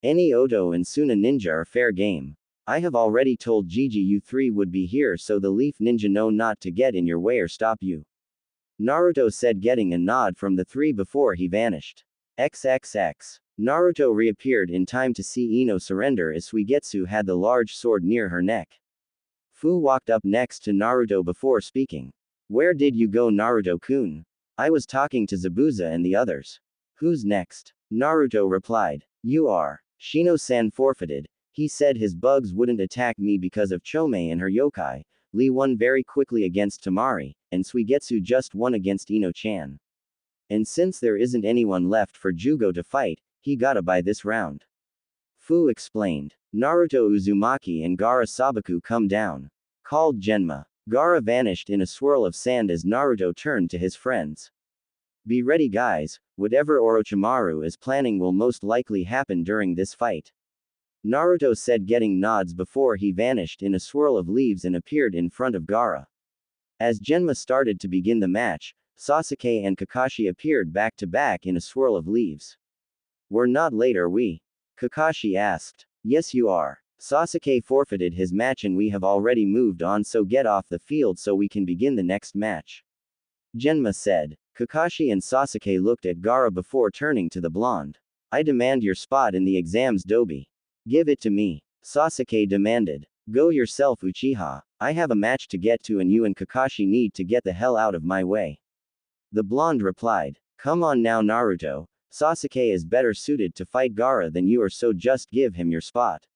Any Oto and Suna ninja are fair game. I have already told Gigi you three would be here, so the Leaf Ninja know not to get in your way or stop you. Naruto said, getting a nod from the three before he vanished. XXX. Naruto reappeared in time to see Ino surrender as Suigetsu had the large sword near her neck. Fu walked up next to Naruto before speaking. Where did you go, Naruto-kun? I was talking to Zabuza and the others. Who's next? Naruto replied. You are. Shino-san forfeited. He said his bugs wouldn't attack me because of Chome and her yokai. Lee won very quickly against Temari, and Suigetsu just won against Ino-chan. And since there isn't anyone left for Jugo to fight, he gotta buy this round. Fu explained. Naruto Uzumaki and Gaara Sabaku come down. Called Genma. Gaara vanished in a swirl of sand as Naruto turned to his friends. Be ready, guys, whatever Orochimaru is planning will most likely happen during this fight. Naruto said, getting nods before he vanished in a swirl of leaves and appeared in front of Gaara. As Genma started to begin the match, Sasuke and Kakashi appeared back to back in a swirl of leaves. We're not late, are we? Kakashi asked. Yes, you are. Sasuke forfeited his match and we have already moved on, so get off the field so we can begin the next match. Genma said. Kakashi and Sasuke looked at Gaara before turning to the blonde. I demand your spot in the exams, Dobi. Give it to me. Sasuke demanded. Go yourself, Uchiha. I have a match to get to and you and Kakashi need to get the hell out of my way. The blonde replied. Come on now, Naruto. Sasuke is better suited to fight Gaara than you are, so just give him your spot.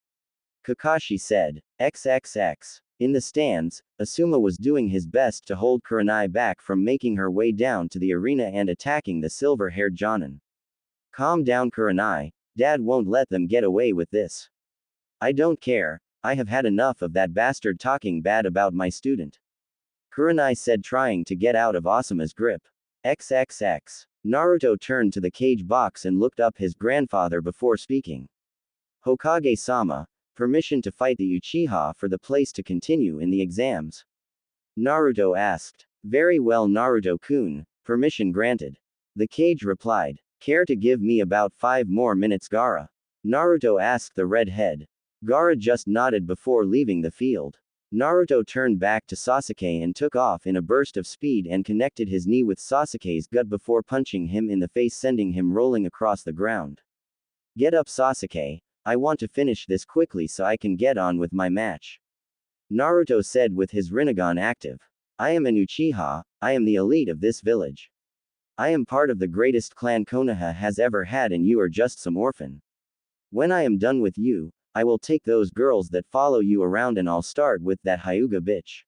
Kakashi said. XXX. In the stands, Asuma was doing his best to hold Kurenai back from making her way down to the arena and attacking the silver-haired Jonin. Calm down, Kurenai. Dad won't let them get away with this. I don't care. I have had enough of that bastard talking bad about my student. Kurenai said, trying to get out of Asuma's grip. XXX. Naruto turned to the cage box and looked up his grandfather before speaking. Hokage-sama, permission to fight the Uchiha for the place to continue in the exams? Naruto asked. Very well, Naruto-kun, permission granted. The cage replied. Care to give me about 5 more minutes, Gaara? Naruto asked the redhead. Gaara just nodded before leaving the field. Naruto turned back to Sasuke and took off in a burst of speed and connected his knee with Sasuke's gut before punching him in the face, sending him rolling across the ground. Get up, Sasuke. I want to finish this quickly so I can get on with my match. Naruto said with his Rinnegan active. I am an Uchiha, I am the elite of this village. I am part of the greatest clan Konoha has ever had and you are just some orphan. When I am done with you, I will take those girls that follow you around and I'll start with that Hyuga bitch.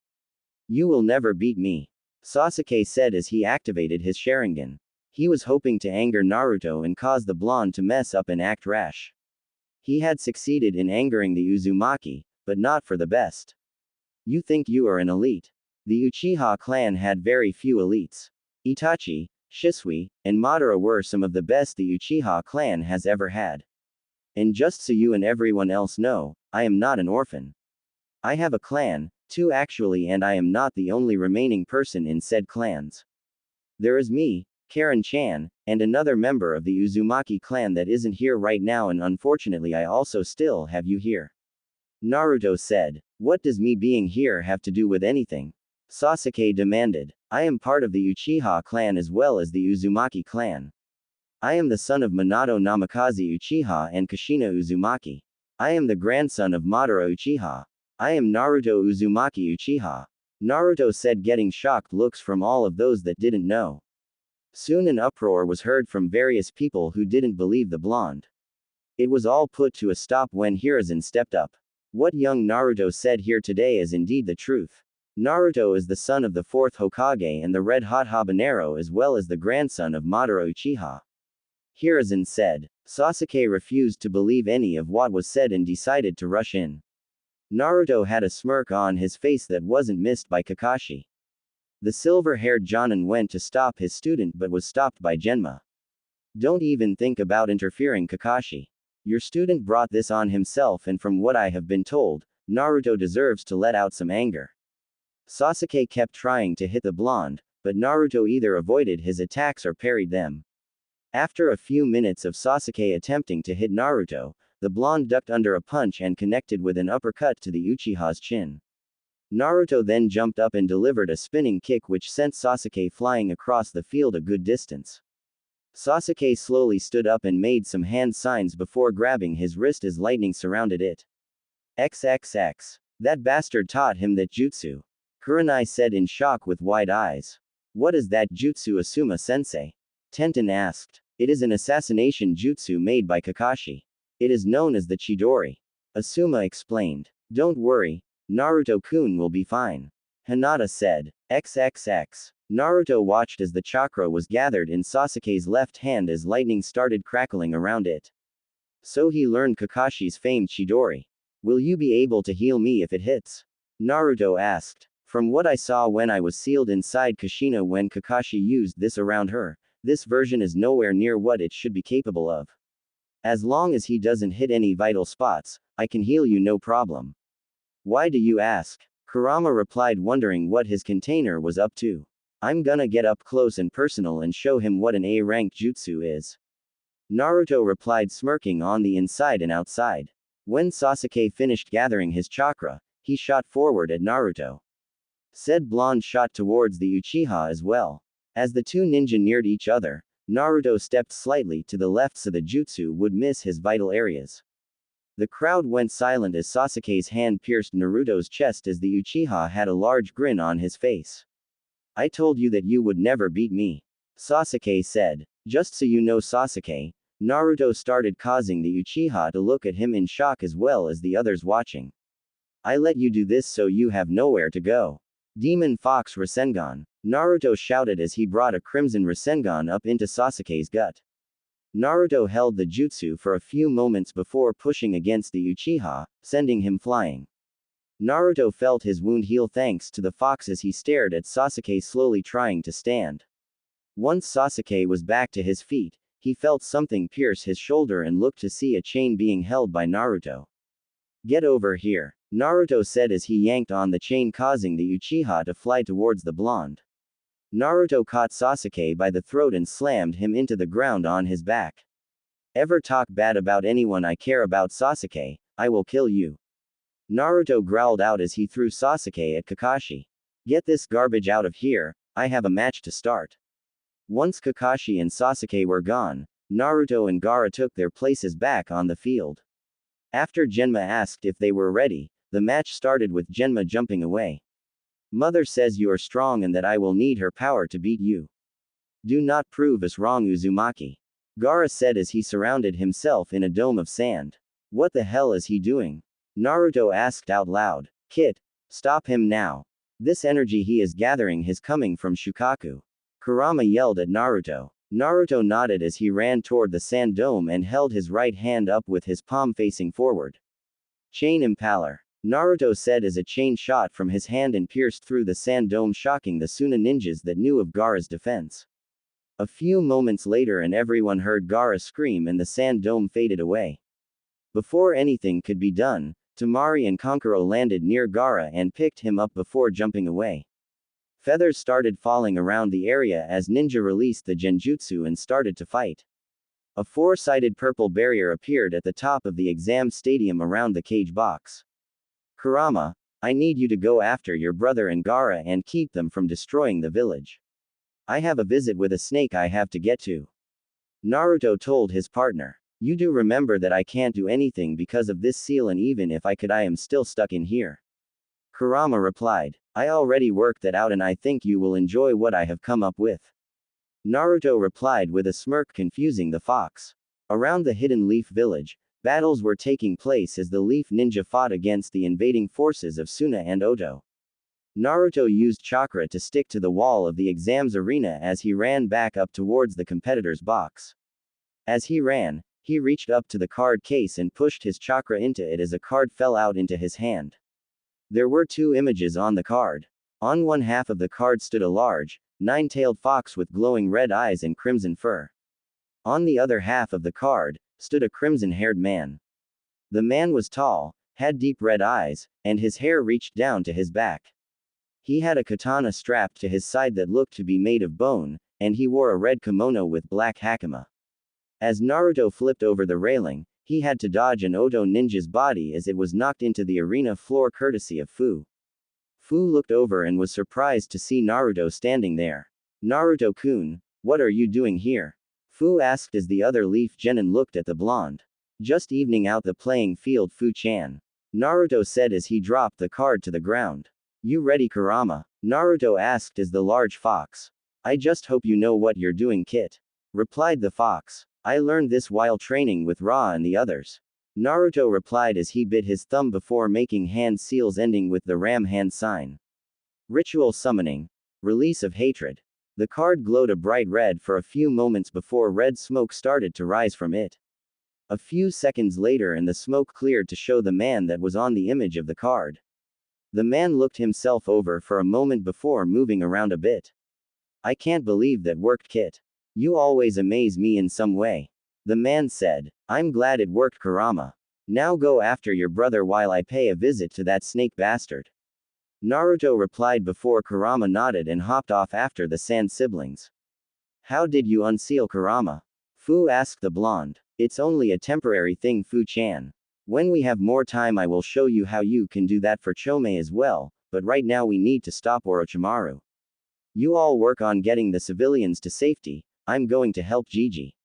You will never beat me. Sasuke said as he activated his Sharingan. He was hoping to anger Naruto and cause the blonde to mess up and act rash. He had succeeded in angering the Uzumaki, but not for the best. You think you are an elite? The Uchiha clan had very few elites. Itachi, Shisui, and Madara were some of the best the Uchiha clan has ever had. And just so you and everyone else know, I am not an orphan. I have a clan, 2 actually, and I am not the only remaining person in said clans. There is me, Karen-chan, and another member of the Uzumaki clan that isn't here right now, and unfortunately I also still have you here. Naruto said. What does me being here have to do with anything? Sasuke demanded. I am part of the Uchiha clan as well as the Uzumaki clan. I am the son of Minato Namikaze Uchiha and Kushina Uzumaki. I am the grandson of Madara Uchiha. I am Naruto Uzumaki Uchiha. Naruto said, getting shocked looks from all of those that didn't know. Soon an uproar was heard from various people who didn't believe the blonde. It was all put to a stop when Hiruzen stepped up. What young Naruto said here today is indeed the truth. Naruto is the son of the fourth Hokage and the red-hot habanero as well as the grandson of Madara Uchiha. Hiruzen said. Sasuke refused to believe any of what was said and decided to rush in. Naruto had a smirk on his face that wasn't missed by Kakashi. The silver-haired Jonin went to stop his student but was stopped by Genma. Don't even think about interfering, Kakashi. Your student brought this on himself, and from what I have been told, Naruto deserves to let out some anger. Sasuke kept trying to hit the blonde, but Naruto either avoided his attacks or parried them. After a few minutes of Sasuke attempting to hit Naruto, the blonde ducked under a punch and connected with an uppercut to the Uchiha's chin. Naruto then jumped up and delivered a spinning kick which sent Sasuke flying across the field a good distance. Sasuke slowly stood up and made some hand signs before grabbing his wrist as lightning surrounded it. XXX. That bastard taught him that jutsu. Kurenai said in shock with wide eyes. What is that jutsu, Asuma-sensei? Tenten asked. It is an assassination jutsu made by Kakashi. It is known as the Chidori. Asuma explained. Don't worry, Naruto-kun will be fine. Hinata said. XXX. Naruto watched as the chakra was gathered in Sasuke's left hand as lightning started crackling around it. So he learned Kakashi's famed Chidori. Will you be able to heal me if it hits? Naruto asked. From what I saw when I was sealed inside Kushina when Kakashi used this around her, this version is nowhere near what it should be capable of. As long as he doesn't hit any vital spots, I can heal you no problem. Why do you ask? Kurama replied, wondering what his container was up to. I'm gonna get up close and personal and show him what an A-rank jutsu is. Naruto replied, smirking on the inside and outside. When Sasuke finished gathering his chakra, he shot forward at Naruto. Said blonde shot towards the Uchiha as well. As the two ninja neared each other, Naruto stepped slightly to the left so the jutsu would miss his vital areas. The crowd went silent as Sasuke's hand pierced Naruto's chest as the Uchiha had a large grin on his face. I told you that you would never beat me. Sasuke said. Just so you know, Sasuke, Naruto started causing the Uchiha to look at him in shock as well as the others watching. I let you do this so you have nowhere to go. Demon Fox Rasengan. Naruto shouted as he brought a crimson Rasengan up into Sasuke's gut. Naruto held the jutsu for a few moments before pushing against the Uchiha, sending him flying. Naruto felt his wound heal thanks to the fox as he stared at Sasuke slowly trying to stand. Once Sasuke was back to his feet, he felt something pierce his shoulder and looked to see a chain being held by Naruto. Get over here, Naruto said as he yanked on the chain causing the Uchiha to fly towards the blonde. Naruto caught Sasuke by the throat and slammed him into the ground on his back. Ever talk bad about anyone I care about, Sasuke, I will kill you. Naruto growled out as he threw Sasuke at Kakashi. Get this garbage out of here, I have a match to start. Once Kakashi and Sasuke were gone, Naruto and Gaara took their places back on the field. After Genma asked if they were ready, the match started with Genma jumping away. Mother says you are strong and that I will need her power to beat you. Do not prove us wrong, Uzumaki. Gaara said as he surrounded himself in a dome of sand. What the hell is he doing? Naruto asked out loud. Kit, stop him now. This energy he is gathering is coming from Shukaku. Kurama yelled at Naruto. Naruto nodded as he ran toward the sand dome and held his right hand up with his palm facing forward. Chain Impaler. Naruto said as a chain shot from his hand and pierced through the sand dome, shocking the Suna ninjas that knew of Gaara's defense. A few moments later and everyone heard Gaara scream and the sand dome faded away. Before anything could be done, Temari and Kankuro landed near Gaara and picked him up before jumping away. Feathers started falling around the area as Ninja released the Genjutsu and started to fight. A four-sided purple barrier appeared at the top of the exam stadium around the cage box. Kurama, I need you to go after your brother and Gaara and keep them from destroying the village. I have a visit with a snake I have to get to. Naruto told his partner. You do remember that I can't do anything because of this seal, and even if I could I am still stuck in here. Kurama replied. I already worked that out and I think you will enjoy what I have come up with. Naruto replied with a smirk, confusing the fox. Around the hidden leaf village, battles were taking place as the leaf ninja fought against the invading forces of Suna and Oto. Naruto used chakra to stick to the wall of the exams arena as he ran back up towards the competitor's box. As he ran, he reached up to the card case and pushed his chakra into it as a card fell out into his hand. There were two images on the card. On one half of the card stood a large, nine-tailed fox with glowing red eyes and crimson fur. On the other half of the card, stood a crimson-haired man. The man was tall, had deep red eyes, and his hair reached down to his back. He had a katana strapped to his side that looked to be made of bone, and he wore a red kimono with black hakama. As Naruto flipped over the railing, he had to dodge an Oto ninja's body as it was knocked into the arena floor courtesy of Fu. Fu looked over and was surprised to see Naruto standing there. Naruto-kun, what are you doing here? Fu asked as the other leaf genin looked at the blonde. Just evening out the playing field, Fu-chan. Naruto said as he dropped the card to the ground. You ready, Kurama? Naruto asked as the large fox. I just hope you know what you're doing, Kit. Replied the fox. I learned this while training with Ra and the others. Naruto replied as he bit his thumb before making hand seals ending with the ram hand sign. Ritual summoning. Release of hatred. The card glowed a bright red for a few moments before red smoke started to rise from it. A few seconds later and the smoke cleared to show the man that was on the image of the card. The man looked himself over for a moment before moving around a bit. I can't believe that worked, Kit. You always amaze me in some way. The man said. I'm glad it worked, Kurama. Now go after your brother while I pay a visit to that snake bastard. Naruto replied before Kurama nodded and hopped off after the Sand siblings. How did you unseal Kurama? Fu asked the blonde. It's only a temporary thing, Fu-chan. When we have more time I will show you how you can do that for Chome as well, but right now we need to stop Orochimaru. You all work on getting the civilians to safety, I'm going to help Gigi.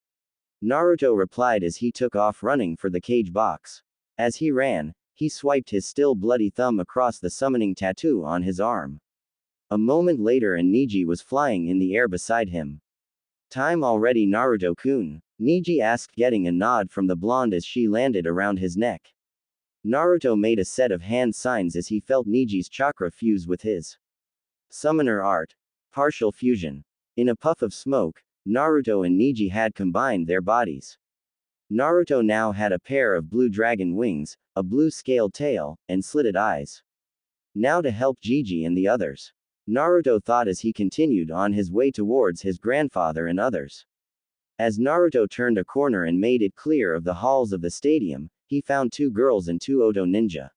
Naruto replied as he took off running for the cage box. As he ran, he swiped his still bloody thumb across the summoning tattoo on his arm. A moment later and Niji was flying in the air beside him. Time already, Naruto-kun? Niji asked, getting a nod from the blonde as she landed around his neck. Naruto made a set of hand signs as he felt Niji's chakra fuse with his. Summoner art. Partial fusion. In a puff of smoke, Naruto and Niji had combined their bodies. Naruto now had a pair of blue dragon wings, a blue scaled tail, and slitted eyes. Now to help Gigi and the others. Naruto thought as he continued on his way towards his grandfather and others. As Naruto turned a corner and made it clear of the halls of the stadium, he found two girls and two Oto ninja.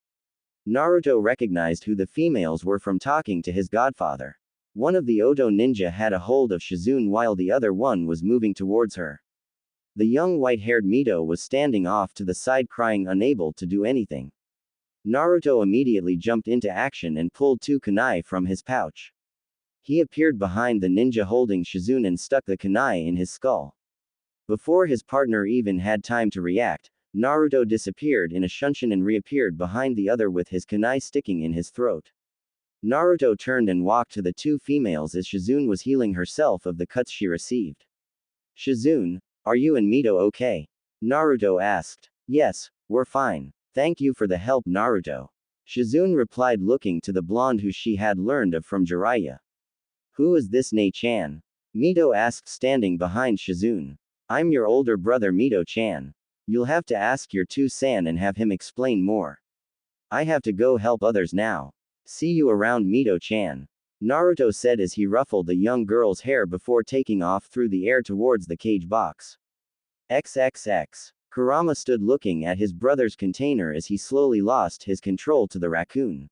Naruto recognized who the females were from talking to his godfather. One of the Oto ninja had a hold of Shizune while the other one was moving towards her. The young white-haired Mito was standing off to the side crying, unable to do anything. Naruto immediately jumped into action and pulled two kunai from his pouch. He appeared behind the ninja holding Shizune and stuck the kunai in his skull. Before his partner even had time to react, Naruto disappeared in a shunshin and reappeared behind the other with his kunai sticking in his throat. Naruto turned and walked to the two females as Shizune was healing herself of the cuts she received. Shizune, are you and Mito okay? Naruto asked. Yes, we're fine. Thank you for the help, Naruto. Shizune replied, looking to the blonde who she had learned of from Jiraiya. Who is this Nei-chan? Mito asked, standing behind Shizune. I'm your older brother Mito-chan. You'll have to ask your two-san and have him explain more. I have to go help others now. See you around, Mito-chan. Naruto said as he ruffled the young girl's hair before taking off through the air towards the cage box. XXX. Kurama stood looking at his brother's container as he slowly lost his control to the raccoon.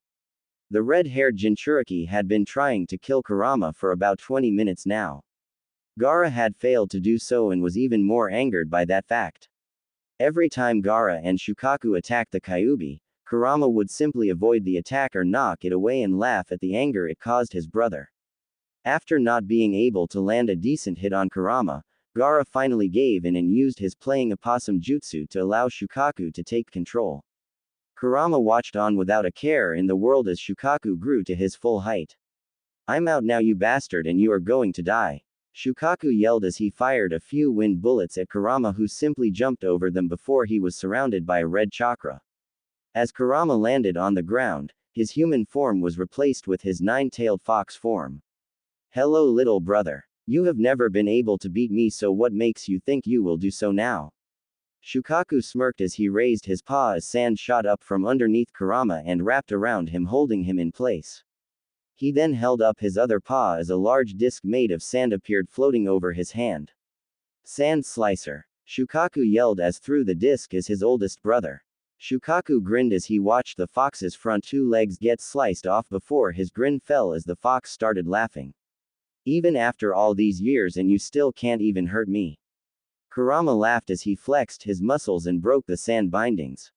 The red-haired Jinchuriki had been trying to kill Kurama for about 20 minutes now. Gaara had failed to do so and was even more angered by that fact. Every time Gaara and Shukaku attacked the Kyuubi, Kurama would simply avoid the attack or knock it away and laugh at the anger it caused his brother. After not being able to land a decent hit on Kurama, Gaara finally gave in and used his playing opossum jutsu to allow Shukaku to take control. Kurama watched on without a care in the world as Shukaku grew to his full height. I'm out now, you bastard, and you are going to die. Shukaku yelled as he fired a few wind bullets at Kurama, who simply jumped over them before he was surrounded by a red chakra. As Kurama landed on the ground, his human form was replaced with his nine-tailed fox form. Hello, little brother. You have never been able to beat me, so what makes you think you will do so now? Shukaku smirked as he raised his paw as sand shot up from underneath Kurama and wrapped around him, holding him in place. He then held up his other paw as a large disc made of sand appeared floating over his hand. Sand Slicer. Shukaku yelled as through the disc as his oldest brother. Shukaku grinned as he watched the fox's front two legs get sliced off before his grin fell as the fox started laughing. Even after all these years and you still can't even hurt me. Kurama laughed as he flexed his muscles and broke the sand bindings.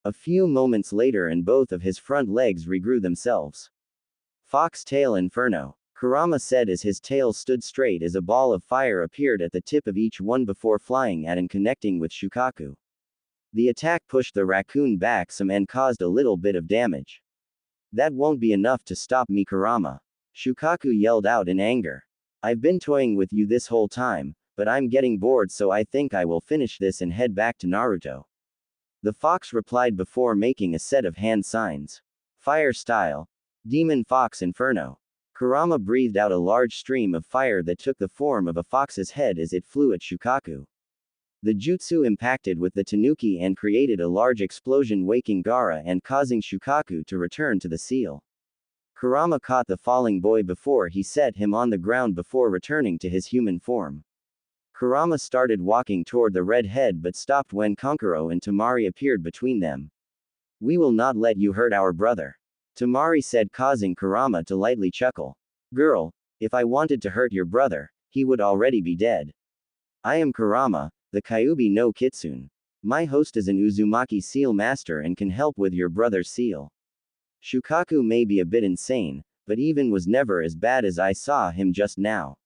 A few moments later and both of his front legs regrew themselves. Fox Tail Inferno. Kurama said as his tail stood straight as a ball of fire appeared at the tip of each one before flying at and connecting with Shukaku. The attack pushed the raccoon back some and caused a little bit of damage. That won't be enough to stop me, Kurama. Shukaku yelled out in anger. I've been toying with you this whole time, but I'm getting bored, so I think I will finish this and head back to Naruto. The fox replied before making a set of hand signs. Fire style. Demon Fox Inferno. Kurama breathed out a large stream of fire that took the form of a fox's head as it flew at Shukaku. The jutsu impacted with the tanuki and created a large explosion, waking Gaara and causing Shukaku to return to the seal. Kurama caught the falling boy before he set him on the ground before returning to his human form. Kurama started walking toward the red head but stopped when Kankuro and Tamari appeared between them. We will not let you hurt our brother. Tamari said, causing Kurama to lightly chuckle. Girl, if I wanted to hurt your brother, he would already be dead. I am Kurama, the Kyuubi no Kitsune. My host is an Uzumaki seal master and can help with your brother's seal. Shukaku may be a bit insane, but even was never as bad as I saw him just now.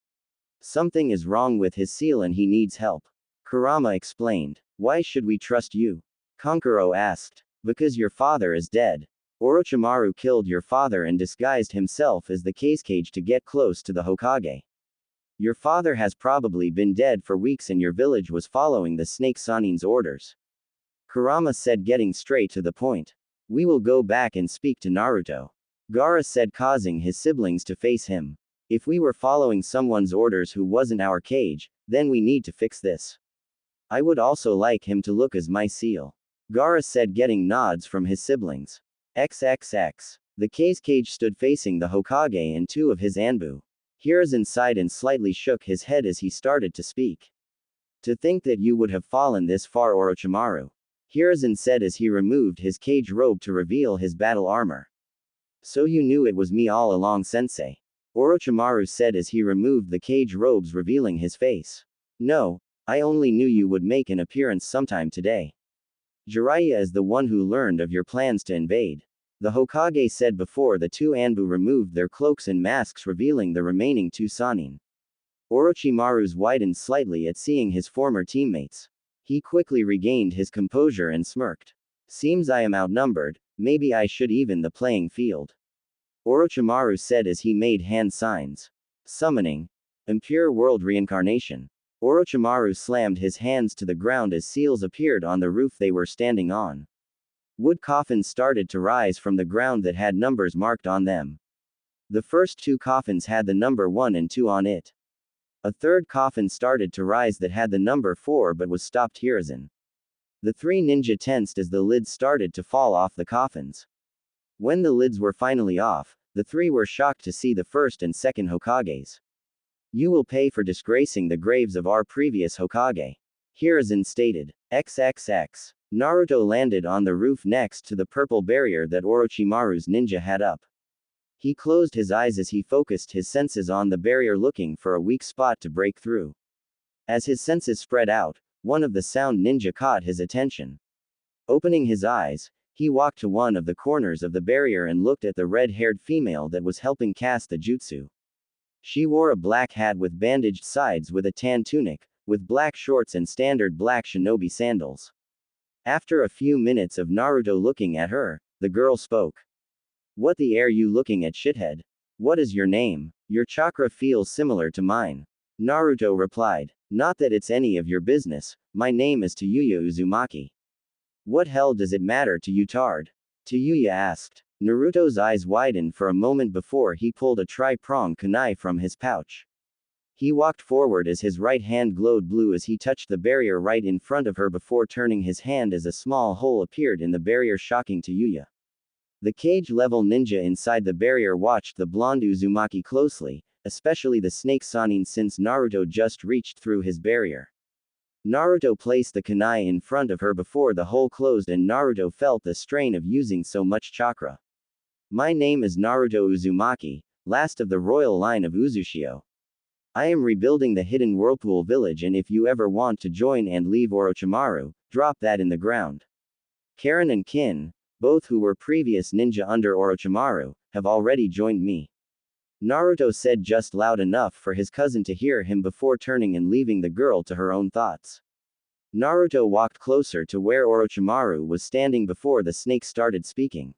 Something is wrong with his seal and he needs help. Kurama explained. Why should we trust you? Kankuro asked. Because your father is dead. Orochimaru killed your father and disguised himself as the cage to get close to the Hokage. Your father has probably been dead for weeks and your village was following the Snake Sanin's orders. Kurama said, getting straight to the point. We will go back and speak to Naruto. Gaara said, causing his siblings to face him. If we were following someone's orders who wasn't our cage, then we need to fix this. I would also like him to look as my seal. Gaara said, getting nods from his siblings. XXX. The cage stood facing the Hokage and two of his Anbu. Hiruzen sighed and slightly shook his head as he started to speak. To think that you would have fallen this far, Orochimaru. Hiruzen said as he removed his cage robe to reveal his battle armor. So you knew it was me all along, sensei. Orochimaru said as he removed the cage robes, revealing his face. No, I only knew you would make an appearance sometime today. Jiraiya is the one who learned of your plans to invade. The Hokage said before the two Anbu removed their cloaks and masks, revealing the remaining two Sannin. Orochimaru's widened slightly at seeing his former teammates. He quickly regained his composure and smirked. Seems I am outnumbered, maybe I should even the playing field. Orochimaru said as he made hand signs. Summoning. Impure World Reincarnation. Orochimaru slammed his hands to the ground as seals appeared on the roof they were standing on. Wood coffins started to rise from the ground that had numbers marked on them. The first two coffins had the number 1 and 2 on it. A third coffin started to rise that had the number 4 but was stopped. Hiruzen. The three ninja tensed as the lids started to fall off the coffins. When the lids were finally off, the three were shocked to see the first and second Hokages. You will pay for disgracing the graves of our previous Hokage. Hiruzen stated. XXX. Naruto landed on the roof next to the purple barrier that Orochimaru's ninja had up. He closed his eyes as he focused his senses on the barrier, looking for a weak spot to break through. As his senses spread out, one of the sound ninja caught his attention. Opening his eyes, he walked to one of the corners of the barrier and looked at the red-haired female that was helping cast the jutsu. She wore a black hat with bandaged sides with a tan tunic, with black shorts and standard black shinobi sandals. After a few minutes of Naruto looking at her, the girl spoke. What the air you looking at, shithead? What is your name? Your chakra feels similar to mine. Naruto replied. Not that it's any of your business, my name is Tayuya Uzumaki. What hell does it matter to you, Tard? Tayuya asked. Naruto's eyes widened for a moment before he pulled a tri-pronged kunai from his pouch. He walked forward as his right hand glowed blue as he touched the barrier right in front of her before turning his hand as a small hole appeared in the barrier, shocking Tayuya. The cage-level ninja inside the barrier watched the blonde Uzumaki closely, especially the snake Sannin, since Naruto just reached through his barrier. Naruto placed the kunai in front of her before the hole closed and Naruto felt the strain of using so much chakra. My name is Naruto Uzumaki, last of the royal line of Uzushio. I am rebuilding the hidden whirlpool village, and if you ever want to join and leave Orochimaru, drop that in the ground. Karen and Kin, both who were previous ninja under Orochimaru, have already joined me. Naruto said just loud enough for his cousin to hear him before turning and leaving the girl to her own thoughts. Naruto walked closer to where Orochimaru was standing before the snake started speaking.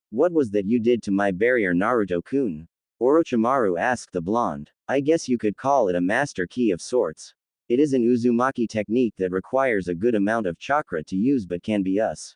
What was that you did to my barrier, Naruto-kun? Orochimaru asked the blonde. I guess you could call it a master key of sorts. It is an Uzumaki technique that requires a good amount of chakra to use but can be us.